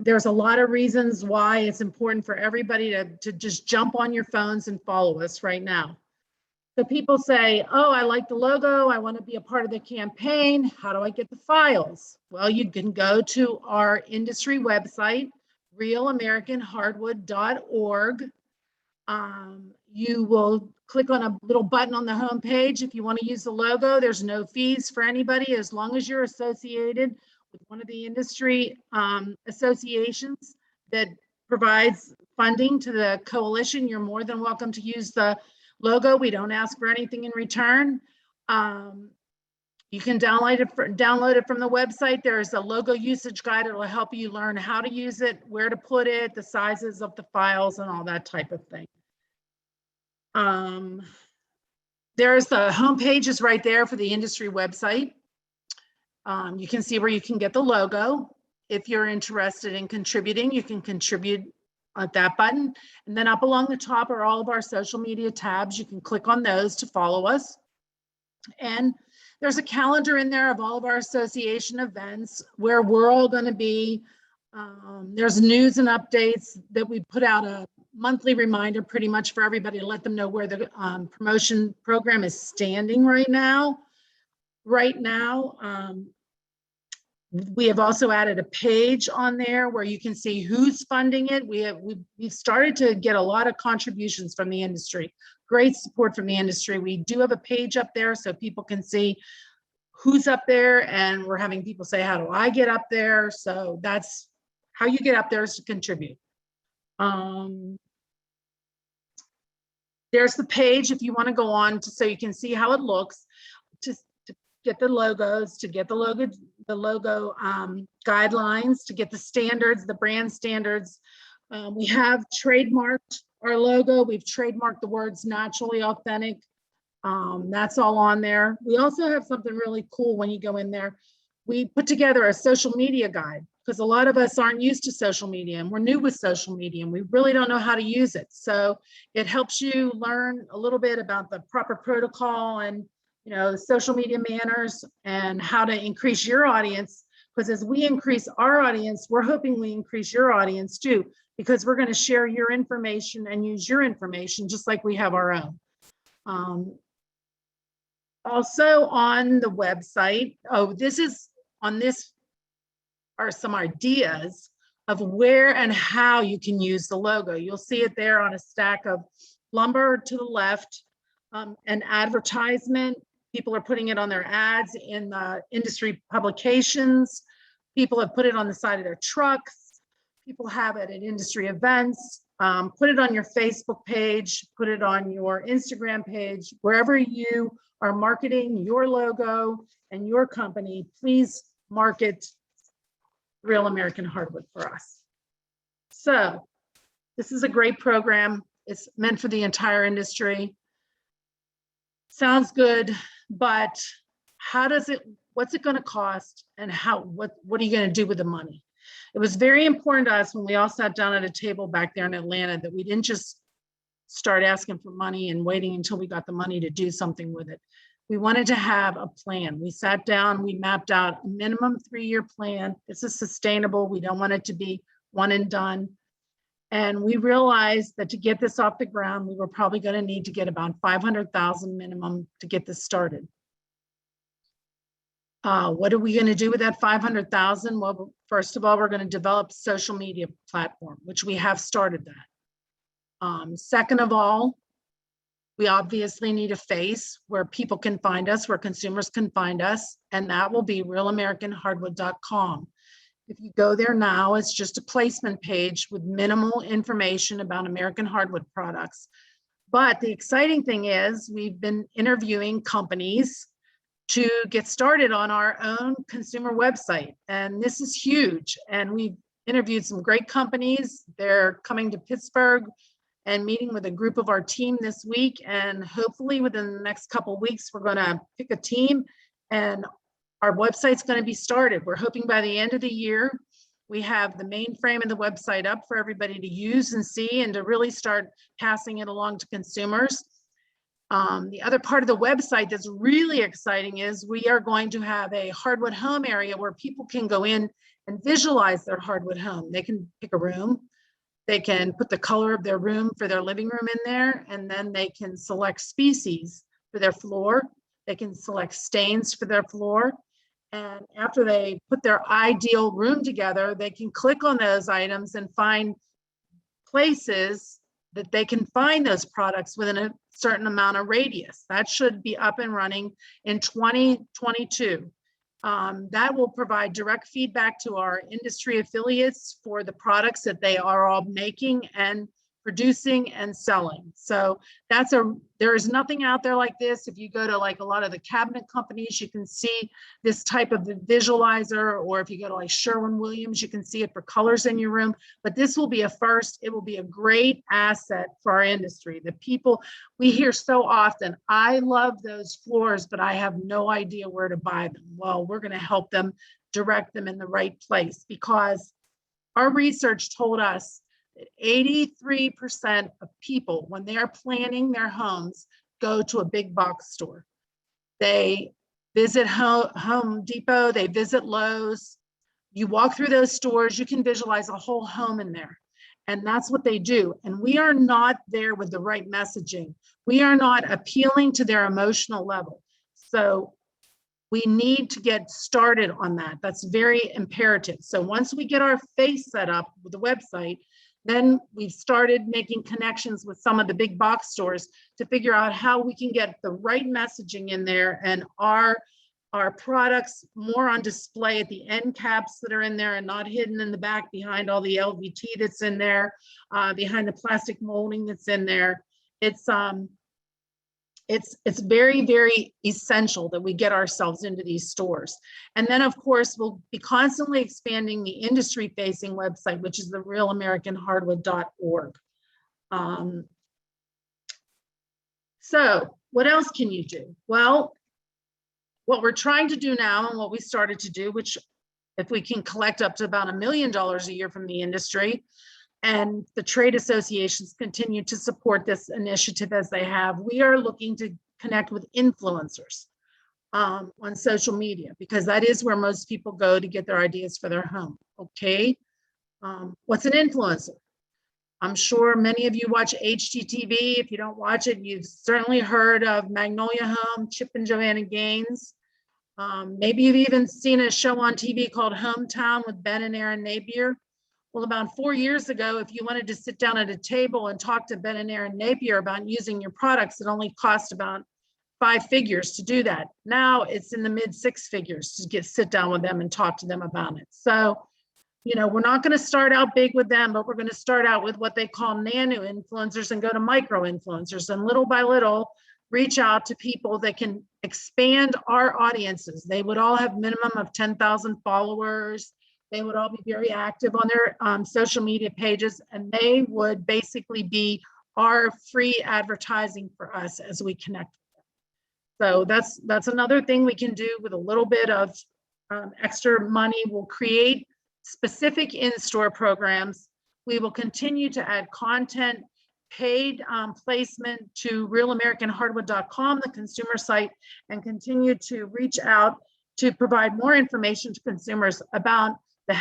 Speaker 6: There's a lot of reasons why it's important for everybody to just jump on your phones and follow us right now. So people say, oh, I like the logo. I want to be a part of the campaign. How do I get the files? Well, you can go to our industry website, realamericanhardwood.org. You will click on a little button on the home page. If you want to use the logo, there's no fees for anybody as long as you're associated with one of the industry associations that provides funding to the coalition. You're more than welcome to use the logo. We don't ask for anything in return. You can download it from the website. There's a logo usage guide. It will help you learn how to use it, where to put it, the sizes of the files, and all that type of thing. There's the homepage is right there for the industry website. You can see where you can get the logo. If you're interested in contributing, you can contribute at that button. And then up along the top are all of our social media tabs. You can click on those to follow us. And there's a calendar in there of all of our association events where we're all going to be. There's news and updates that we put out, a monthly reminder pretty much for everybody to let them know where the promotion program is standing right now. We have also added a page on there where you can see who's funding it. We've started to get a lot of contributions from the industry, great support from the industry. We do have a page up there so people can see who's up there, and we're having people say, how do I get up there? So that's how you get up there, is to contribute. There's the page if you want to go on so you can see how it looks. To get the logos, to get the logo guidelines, to get the standards, the brand standards. We have trademarked our logo. We've trademarked the words naturally authentic. That's all on there. We also have something really cool when you go in there. We put together a social media guide because a lot of us aren't used to social media, and we're new with social media and we really don't know how to use it. So it helps you learn a little bit about the proper protocol and social media manners and how to increase your audience, because as we increase our audience, we're hoping we increase your audience too, because we're going to share your information and use your information just like we have our own. Also on the website, this are some ideas of where and how you can use the logo. You'll see it there on a stack of lumber to the left, an advertisement. People are putting it on their ads in the industry publications. People have put it on the side of their trucks. People have it at industry events. Put it on your Facebook page, put it on your Instagram page, wherever you are marketing your logo and your company, please market Real American Hardwood for us. So this is a great program. It's meant for the entire industry. Sounds good, but what's it going to cost, and what are you going to do with the money? It was very important to us when we all sat down at a table back there in Atlanta that we didn't just start asking for money and waiting until we got the money to do something with it. We wanted to have a plan. We sat down, we mapped out a minimum 3-year plan. This is sustainable. We don't want it to be one and done. And we realized that to get this off the ground, we were probably going to need to get about $500,000 minimum to get this started. What are we going to do with that $500,000? Well, first of all, we're going to develop a social media platform, which we have started that. Second of all, we obviously need a face where people can find us, where consumers can find us, and that will be realamericanhardwood.com. If you go there now, it's just a placement page with minimal information about American hardwood products. But the exciting thing is we've been interviewing companies to get started on our own consumer website. And this is huge. And we've interviewed some great companies. They're coming to Pittsburgh and meeting with a group of our team this week. And hopefully within the next couple of weeks, we're going to pick a team and our website's going to be started. We're hoping by the end of the year, we have the mainframe of the website up for everybody to use and see and to really start passing it along to consumers. The other part of the website that's really exciting is we are going to have a hardwood home area where people can go in and visualize their hardwood home. They can pick a room. They can put the color of their room for their living room in there, and then they can select species for their floor. They can select stains for their floor. And after they put their ideal room together, they can click on those items and find places that they can find those products within a certain amount of radius. That should be up and running in 2022. That will provide direct feedback to our industry affiliates for the products that they are all making and producing and selling. So there is nothing out there like this. If you go to like a lot of the cabinet companies, you can see this type of visualizer, or if you go to like Sherwin-Williams, you can see it for colors in your room. But this will be a first. It will be a great asset for our industry. The people we hear so often, I love those floors, but I have no idea where to buy them. Well, we're going to help them direct them in the right place, because our research told us that 83% of people, when they're planning their homes, go to a big box store. They visit Home Depot, they visit Lowe's. You walk through those stores, you can visualize a whole home in there. And that's what they do. And we are not there with the right messaging. We are not appealing to their emotional level. So we need to get started on that. That's very imperative. So once we get our face set up with the website, then we've started making connections with some of the big box stores to figure out how we can get the right messaging in there and our products more on display at the end caps that are in there and not hidden in the back behind all the LVT that's in there, behind the plastic molding that's in there. It's very, very essential that we get ourselves into these stores. And then, of course, we'll be constantly expanding the industry-facing website, which is the realamericanhardwood.org. So what else can you do? Well, what we're trying to do now and what we started to do, which if we can collect up to about $1 million a year from the industry, and the trade associations continue to support this initiative as they have, we are looking to connect with influencers on social media, because that is where most people go to get their ideas for their home. Okay, what's an influencer? I'm sure many of you watch HGTV. If you don't watch it, you've certainly heard of Magnolia Home, Chip and Joanna Gaines. Maybe you've even seen a show on TV called Hometown with Ben and Erin Napier. Well, about 4 years ago, if you wanted to sit down at a table and talk to Ben and Erin Napier about using your products, it only cost about 5 figures to do that. Now it's in the mid 6 figures to sit down with them and talk to them about it. So, you know, we're not going to start out big with them, but we're going to start out with what they call nano influencers and go to micro influencers, and little by little reach out to people that can expand our audiences. They would all have minimum of 10,000 followers. They would all be very active on their social media pages, and they would basically be our free advertising for us as we connect with them. So that's another thing we can do with a little bit of extra money. We'll create specific in-store programs. We will continue to add content, paid placement to realamericanhardwood.com, the consumer site, and continue to reach out to provide more information to consumers about the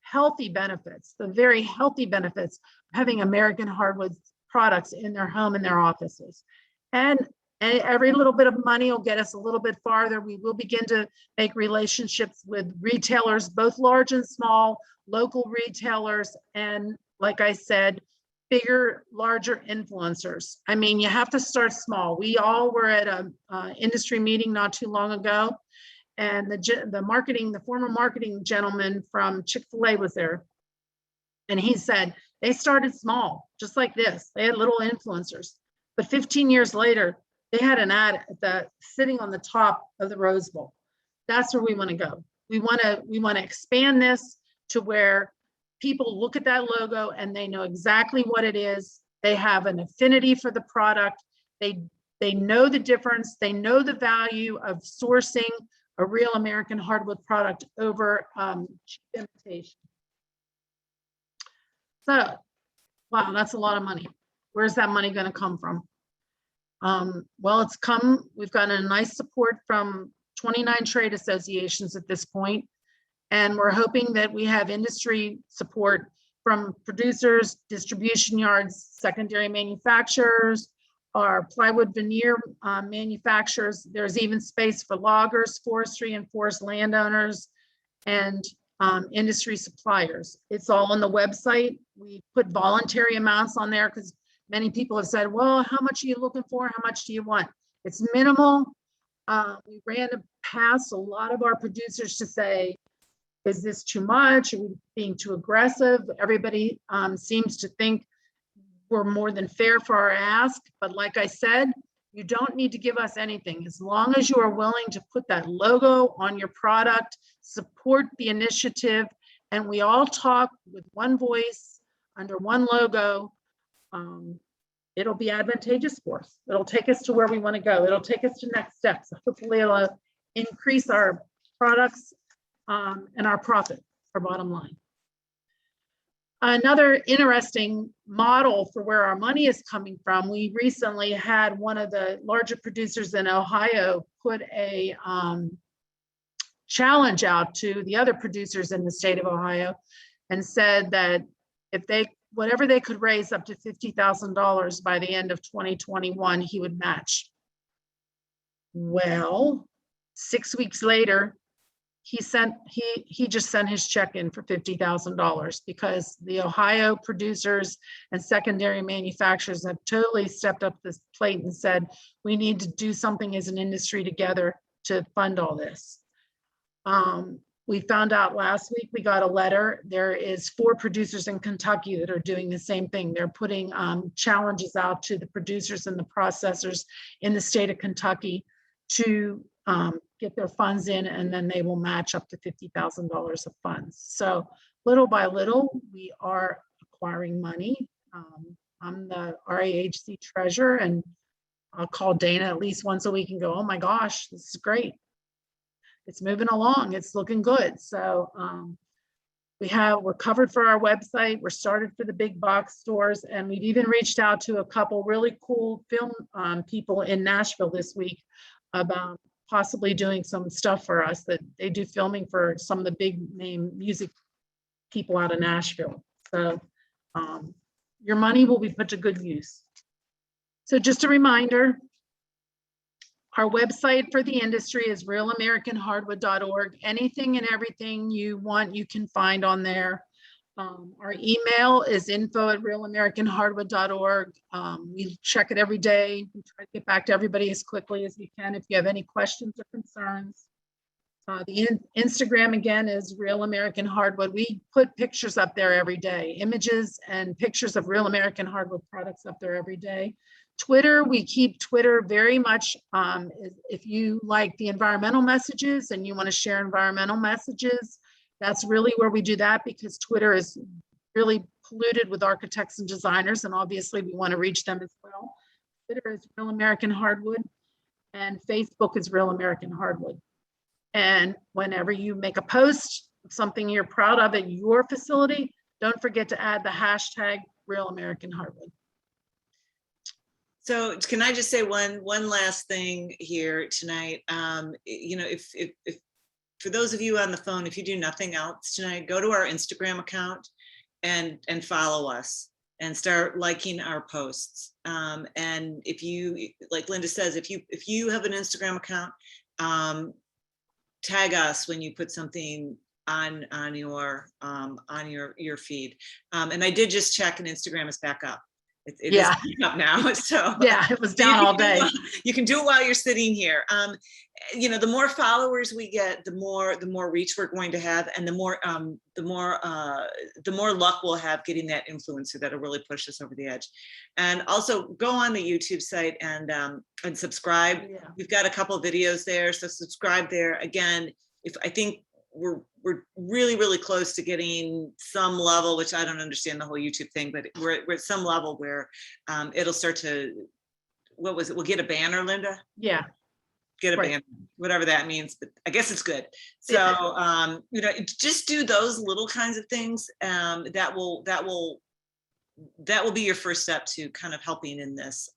Speaker 6: healthy benefits, the very healthy benefits of having American hardwood products in their home and their offices. And every little bit of money will get us a little bit farther. We will begin to make relationships with retailers, both large and small, local retailers, and like I said, bigger, larger influencers. I mean, you have to start small. We all were at a industry meeting not too long ago, and the former marketing gentleman from Chick-fil-A was there. And he said, they started small, just like this. They had little influencers, but 15 years later, they had an ad sitting on the top of the Rose Bowl. That's where we want to go. We want to expand this to where people look at that logo and they know exactly what it is. They have an affinity for the product. They know the difference. They know the value of sourcing a real American hardwood product over cheap imitation. So, wow, that's a lot of money. Where's that money going to come from? Well, we've gotten a nice support from 29 trade associations at this point. And we're hoping that we have industry support from producers, distribution yards, secondary manufacturers, our plywood veneer manufacturers. There's even space for loggers, forestry and forest landowners, and industry suppliers. It's all on the website. We put voluntary amounts on there because many people have said, well, how much are you looking for? How much do you want? It's minimal. We ran past a lot of our producers to say, is this too much? Are we being too aggressive? Everybody seems to think we're more than fair for our ask. But like I said, you don't need to give us anything. As long as you are willing to put that logo on your product, support the initiative, and we all talk with one voice under one logo, it'll be advantageous for us. It'll take us to where we want to go. It'll take us to next steps. Hopefully it'll increase our products and our profit, our bottom line. Another interesting model for where our money is coming from, we recently had one of the larger producers in Ohio put a challenge out to the other producers in the state of Ohio and said that if whatever they could raise up to $50,000 by the end of 2021, he would match. Well, 6 weeks later, he just sent his check in for $50,000 because the Ohio producers and secondary manufacturers have totally stepped up this plate and said, we need to do something as an industry together to fund all this. We found out last week, we got a letter. There is 4 producers in Kentucky that are doing the same thing. They're putting challenges out to the producers and the processors in the state of Kentucky to get their funds in, and then they will match up to $50,000 of funds. So little by little, we are acquiring money. I'm the RAHC treasurer, and I'll call Dana at least once a week and go, oh my gosh, this is great. It's moving along, it's looking good. So we're covered for our website. We're started for the big box stores, and we've even reached out to a couple really cool film people in Nashville this week about possibly doing some stuff for us, that they do filming for some of the big name music people out of Nashville. So your money will be put to good use. So just a reminder, our website for the industry is realamericanhardwood.org. Anything and everything you want, you can find on there. Our email is info@realamericanhardwood.org. We check it every day. We try to get back to everybody as quickly as we can if you have any questions or concerns. The Instagram again is Real American Hardwood. We put pictures up there every day, images and pictures of Real American Hardwood products up there every day. Twitter, we keep Twitter very much, if you like the environmental messages and you want to share environmental messages, that's really where we do that, because Twitter is really polluted with architects and designers, and obviously we want to reach them as well. Twitter is Real American Hardwood, and Facebook is Real American Hardwood. And whenever you make a post of something you're proud of at your facility, don't forget to add the hashtag Real American Hardwood.
Speaker 5: So can I just say one last thing here tonight? You know, if for those of you on the phone, if you do nothing else tonight, go to our Instagram account and follow us and start liking our posts. And if you, like Linda says, if you have an Instagram account, tag us when you put something on your feed. And I did just check, and Instagram is back up. It is
Speaker 6: Yeah.
Speaker 5: back up now. So
Speaker 6: Yeah, it was down all day.
Speaker 5: You can do it while you're sitting here. You know, the more followers we get, the more reach we're going to have, and the more luck we'll have getting that influencer that'll really push us over the edge. And also go on the YouTube site and subscribe.
Speaker 6: Yeah.
Speaker 5: We've got a couple of videos there, so subscribe there. Again, I think we're really, really close to getting some level, which I don't understand the whole YouTube thing, but we're at some level where it'll start to, what was it? We'll get a banner, Linda?
Speaker 6: Yeah.
Speaker 5: Get a
Speaker 6: Right.
Speaker 5: banner, whatever that means, but I guess it's good. So, you know, just do those little kinds of things. That will be your first step to kind of helping in this,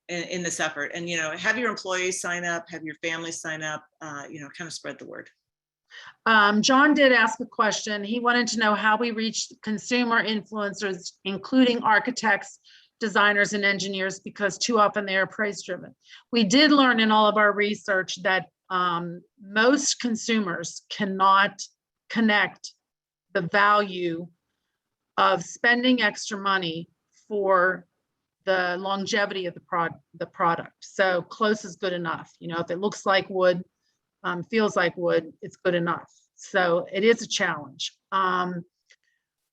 Speaker 5: in this effort. And, you know, have your employees sign up, have your family sign up, you know, kind of spread the word.
Speaker 6: John did ask a question. He wanted to know how we reach consumer influencers, including architects, designers, and engineers, because too often they are price driven. We did learn in all of our research that most consumers cannot connect the value of spending extra money for the longevity of the product. So close is good enough. You know, if it looks like wood, feels like wood, it's good enough. So it is a challenge.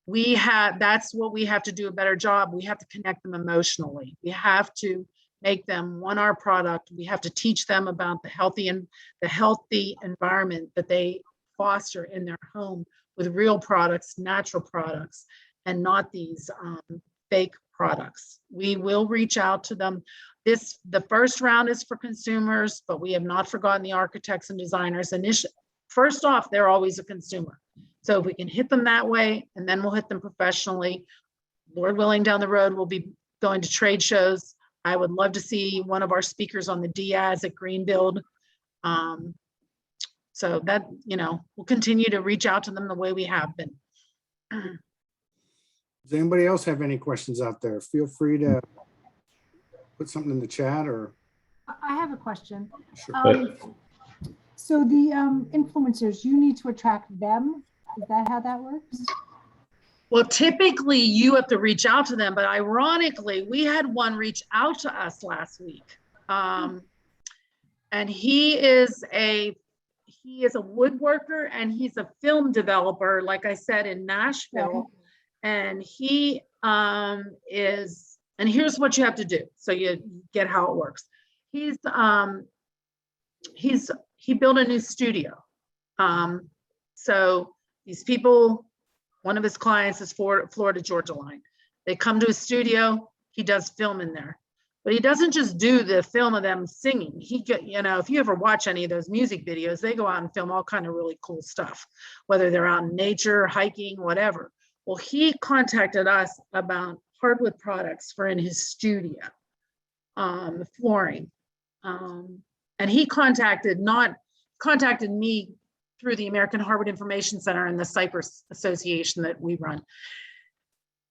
Speaker 6: That's what we have to do a better job. We have to connect them emotionally. We have to make them want our product. We have to teach them about the healthy environment that they foster in their home with real products, natural products, and not these fake products. We will reach out to them. The first round is for consumers, but we have not forgotten the architects and designers. First off, they're always a consumer. So if we can hit them that way, and then we'll hit them professionally. Lord willing, down the road, we'll be going to trade shows. I would love to see one of our speakers on the Diaz at Greenbuild. So that, you know, we'll continue to reach out to them the way we have been.
Speaker 1: Does anybody else have any questions out there? Feel free to put something in the chat or.
Speaker 2: I have a question.
Speaker 1: Sure.
Speaker 2: So the influencers, you need to attract them. Is that how that works?
Speaker 6: Well, typically you have to reach out to them, but ironically, we had one reach out to us last week. And he is a woodworker, and he's a film developer, like I said, in Nashville. And he is, and here's what you have to do, so you get how it works. He built a new studio. So these people, one of his clients is Florida Georgia Line. They come to his studio, he does film in there. But he doesn't just do the film of them singing. You know, if you ever watch any of those music videos, they go out and film all kind of really cool stuff, whether they're out in nature, hiking, whatever. Well, he contacted us about hardwood products for in his studio, flooring. And he contacted me through the American Hardwood Information Center and the Cypress Association that we run.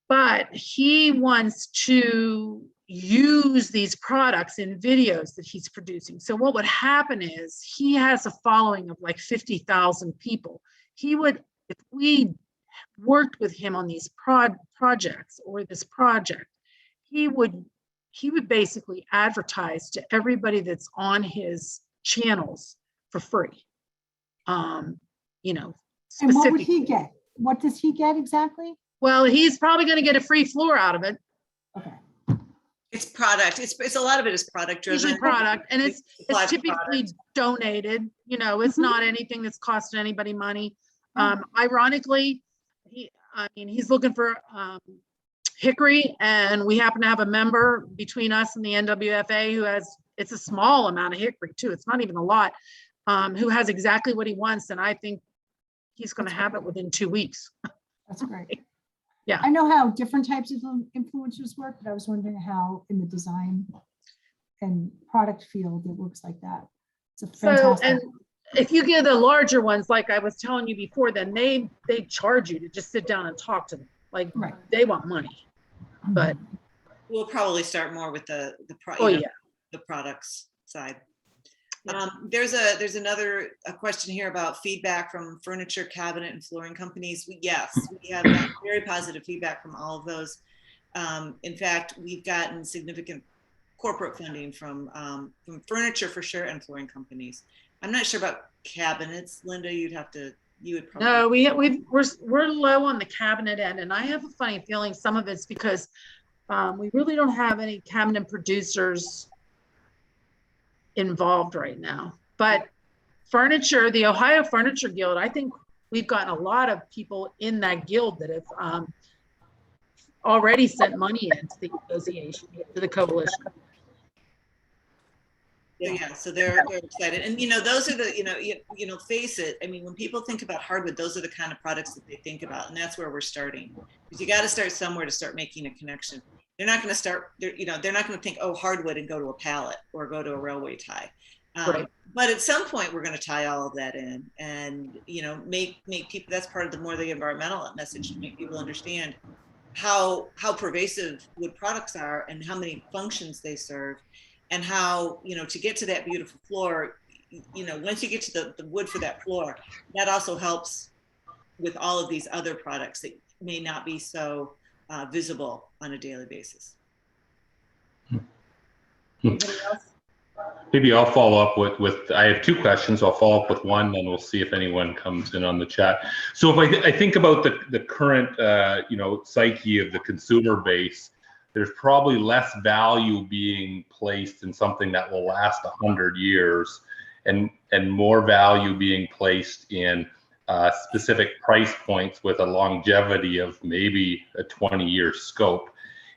Speaker 6: But he wants to use these products in videos that he's producing. So what would happen is he has a following of like 50,000 people. If we worked with him on these projects or this project, he would basically advertise to everybody that's on his channels for free. You know,
Speaker 2: and what would he get? What does he get exactly?
Speaker 6: Well, he's probably going to get a free floor out of it.
Speaker 2: Okay.
Speaker 5: It's product. It's a lot of it is product driven.
Speaker 6: Usually product, and it's typically donated. You know, it's not anything that's costing anybody money. Ironically, he's looking for hickory, and we happen to have a member between us and the NWFA who has, it's a small amount of hickory too. It's not even a lot, who has exactly what he wants, and I think he's going to have it within 2 weeks.
Speaker 2: That's great.
Speaker 6: Yeah.
Speaker 2: I know how different types of influencers work, but I was wondering how in the design and product field it works like that. It's a fantastic.
Speaker 6: And if you get the larger ones, like I was telling you before, then they charge you to just sit down and talk to them. Like
Speaker 2: Right.
Speaker 6: They want money. But
Speaker 5: we'll probably start more with the products side. There's another question here about feedback from furniture, cabinet, and flooring companies. Yes, we have gotten very positive feedback from all of those. In fact, we've gotten significant corporate funding from furniture for sure and flooring companies. I'm not sure about cabinets. Linda, you would probably.
Speaker 6: No, we're low on the cabinet end, and I have a funny feeling some of it's because we really don't have any cabinet producers involved right now. But furniture, the Ohio Furniture Guild, I think we've gotten a lot of people in that guild that have already sent money into the association, to the coalition.
Speaker 5: Yeah, so they're excited, and those are the face it. I mean, when people think about hardwood, those are the kind of products that they think about, and that's where we're starting. Because you got to start somewhere to start making a connection. They're not going to start. They're not going to think, oh, hardwood, and go to a pallet or go to a railway tie.
Speaker 6: Right.
Speaker 5: But at some point, we're going to tie all of that in, and make people. That's part of the environmental message, to make people understand how pervasive wood products are and how many functions they serve. And how, to get to that beautiful floor, once you get to the wood for that floor, that also helps with all of these other products that may not be so visible on a daily basis. Anybody else?
Speaker 3: Maybe I'll follow up with I have two questions. I'll follow up with one, then we'll see if anyone comes in on the chat. So if I think about the current, psyche of the consumer base, there's probably less value being placed in something that will last 100 years and more value being placed in specific price points with a longevity of maybe a 20-year scope.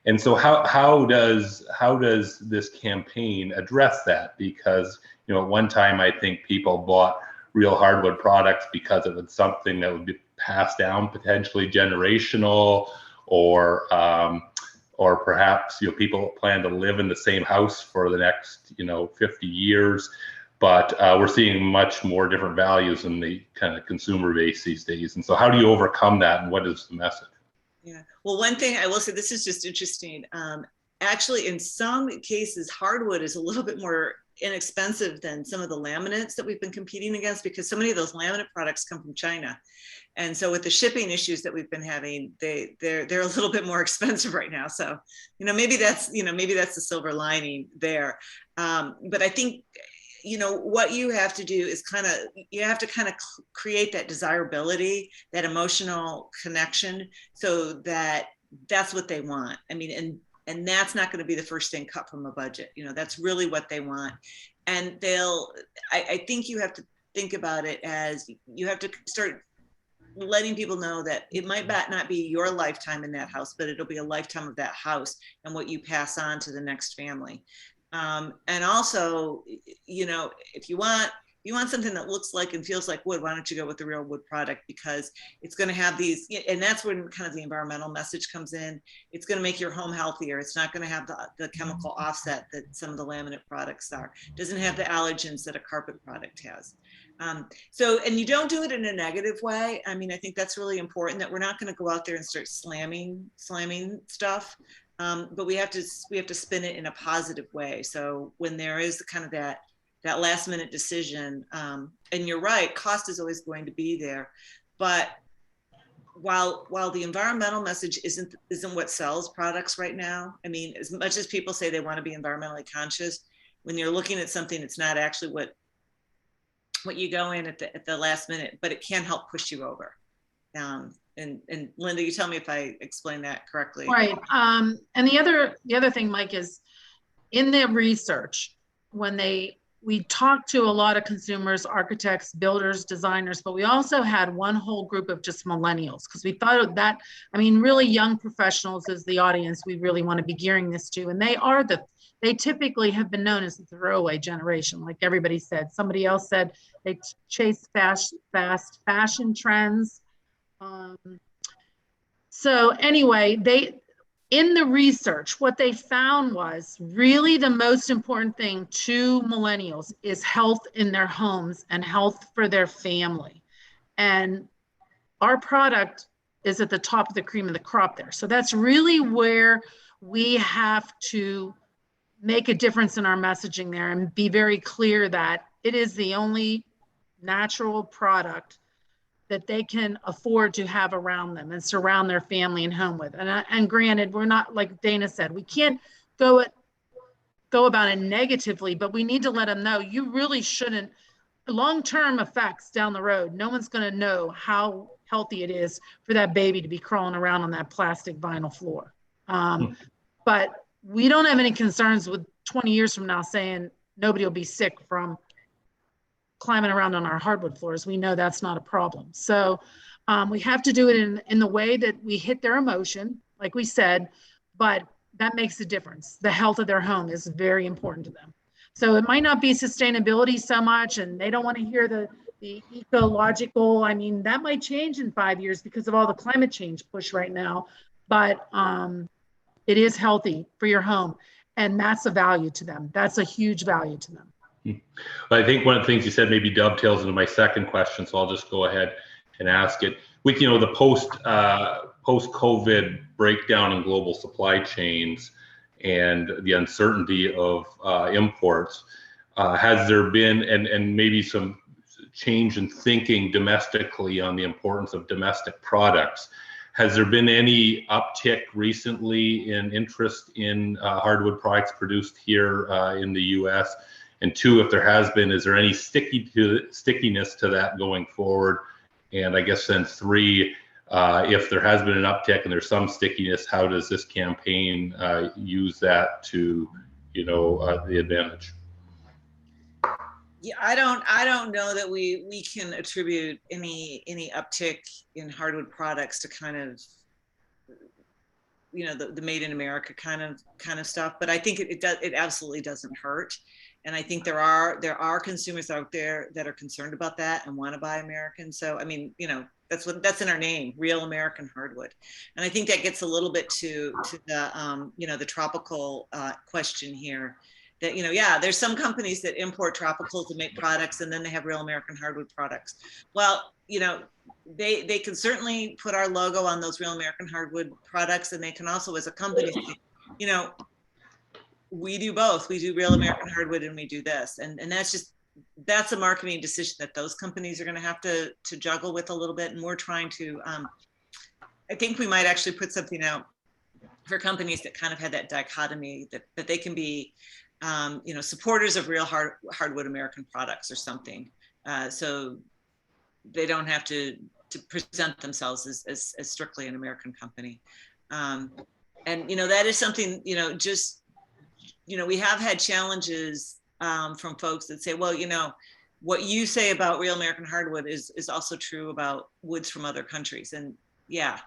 Speaker 3: And so how does this campaign address that? Because, at one time, I think people bought real hardwood products because it was something that would be passed down, potentially generational, or perhaps people plan to live in the same house for the next 50 years. But we're seeing much more different values in the kind of consumer base these days. And so how do you overcome that, and what is the message?
Speaker 5: Yeah, well, one thing I will say, this is just interesting. Actually, in some cases, hardwood is a little bit more inexpensive than some of the laminates that we've been competing against, because so many of those laminate products come from China. And so with the shipping issues that we've been having, they're a little bit more expensive right now. So, maybe that's the silver lining there. But I think, what you have to do is you have to create that desirability, that emotional connection, so that that's what they want. I mean, and that's not going to be the first thing cut from a budget. That's really what they want. And I think you have to think about it as, you have to start letting people know that it might not be your lifetime in that house, but it'll be a lifetime of that house and what you pass on to the next family. And also, if you want something that looks like and feels like wood, why don't you go with the real wood product? Because it's going to have these, and that's when kind of the environmental message comes in. It's going to make your home healthier. It's not going to have the chemical offset that some of the laminate products are. It doesn't have the allergens that a carpet product has. And you don't do it in a negative way. I mean, I think that's really important, that we're not going to go out there and start slamming stuff. But we have to spin it in a positive way. So when there is kind of that last minute decision, and you're right, cost is always going to be there. But while the environmental message isn't what sells products right now, I mean, as much as people say they want to be environmentally conscious, when you're looking at something, it's not actually what you go in at the last minute, but it can help push you over. And Linda, you tell me if I explain that correctly.
Speaker 6: Right. And the other thing, Mike, is in the research, when we talked to a lot of consumers, architects, builders, designers, but we also had one whole group of just millennials, because we thought of that. I mean, really young professionals is the audience we really want to be gearing this to. And they typically have been known as the throwaway generation, like everybody said. Somebody else said they chase fast fashion trends. So anyway, in the research, what they found was really the most important thing to millennials is health in their homes and health for their family. And our product is at the top of the cream of the crop there. So that's really where we have to make a difference in our messaging there and be very clear that it is the only natural product that they can afford to have around them and surround their family and home with. And granted, we're not, like Dana said, we can't go about it negatively, but we need to let them know you really shouldn't. Long-term effects down the road, no one's going to know how healthy it is for that baby to be crawling around on that plastic vinyl floor. But we don't have any concerns with 20 years from now saying nobody will be sick from climbing around on our hardwood floors. We know that's not a problem. So we have to do it in the way that we hit their emotion, like we said, but that makes a difference. The health of their home is very important to them. So it might not be sustainability so much, and they don't want to hear the ecological. I mean, that might change in 5 years because of all the climate change push right now, but it is healthy for your home, and that's a value to them. That's a huge value to them.
Speaker 3: I think one of the things you said maybe dovetails into my second question, so I'll just go ahead and ask it. With, you know, the post-COVID breakdown in global supply chains and the uncertainty of imports, has there been, and maybe some change in thinking domestically on the importance of domestic products? Has there been any uptick recently in interest in hardwood products produced here in the U.S.? And two, if there has been, is there any stickiness to that going forward? And I guess then three, if there has been an uptick and there's some stickiness, how does this campaign use that to, you know, the advantage?
Speaker 5: Yeah, I don't know that we can attribute any uptick in hardwood products to kind of, you know, the made in America kind of stuff. But I think it absolutely doesn't hurt. And I think there are consumers out there that are concerned about that and want to buy American. So I mean, you know, that's in our name, real American hardwood. And I think that gets a little bit to the you know, the tropical question here. That, you know, yeah, there's some companies that import tropicals to make products, and then they have real American hardwood products. Well, you know, they can certainly put our logo on those real American hardwood products, and they can also, as a company, say, you know, we do both. We do real American hardwood and we do this. And that's a marketing decision that those companies are going to have to juggle with a little bit. And we're trying to, I think we might actually put something out for companies that kind of had that dichotomy that they can be, you know, supporters of real hardwood American products or something. So they don't have to present themselves as strictly an American company. And, you know, that is something, you know, just, you know, we have had challenges from folks that say, well, you know, what you say about real American hardwood is also true about woods from other countries. And yeah,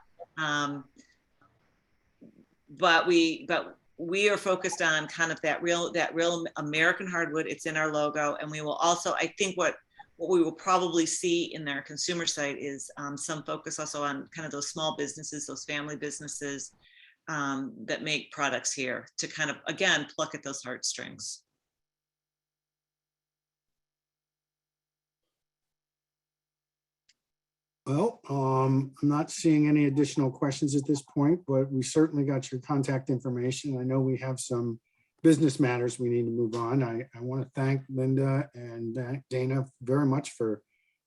Speaker 5: but we are focused on kind of that real American hardwood. It's in our logo. And we will also, I think what we will probably see in their consumer site is some focus also on kind of those small businesses, those family businesses that make products here, to kind of, again, pluck at those heartstrings.
Speaker 1: Well, I'm not seeing any additional questions at this point, but we certainly got your contact information. I know we have some business matters we need to move on. I want to thank Linda and Dana very much for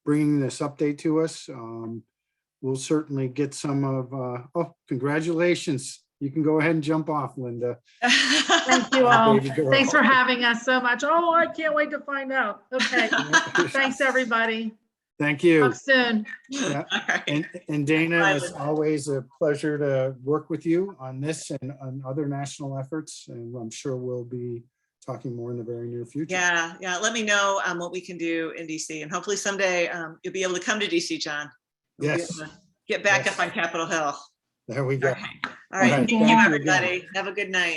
Speaker 1: bringing this update to us. We'll certainly get some of, oh, congratulations. You can go ahead and jump off, Linda.
Speaker 6: Thank you all. Thanks for having us so much. Oh, I can't wait to find out. Okay. Thanks, everybody.
Speaker 1: Thank you.
Speaker 6: Talk soon.
Speaker 1: Yeah. And Dana, it's always a pleasure to work with you on this and on other national efforts. And I'm sure we'll be talking more in the very near future.
Speaker 5: Yeah. Let me know what we can do in DC. And hopefully someday you'll be able to come to DC, John.
Speaker 1: Yes.
Speaker 5: Get back up on Capitol Hill.
Speaker 1: There we go.
Speaker 5: All right. Thank you, everybody. Have a good night.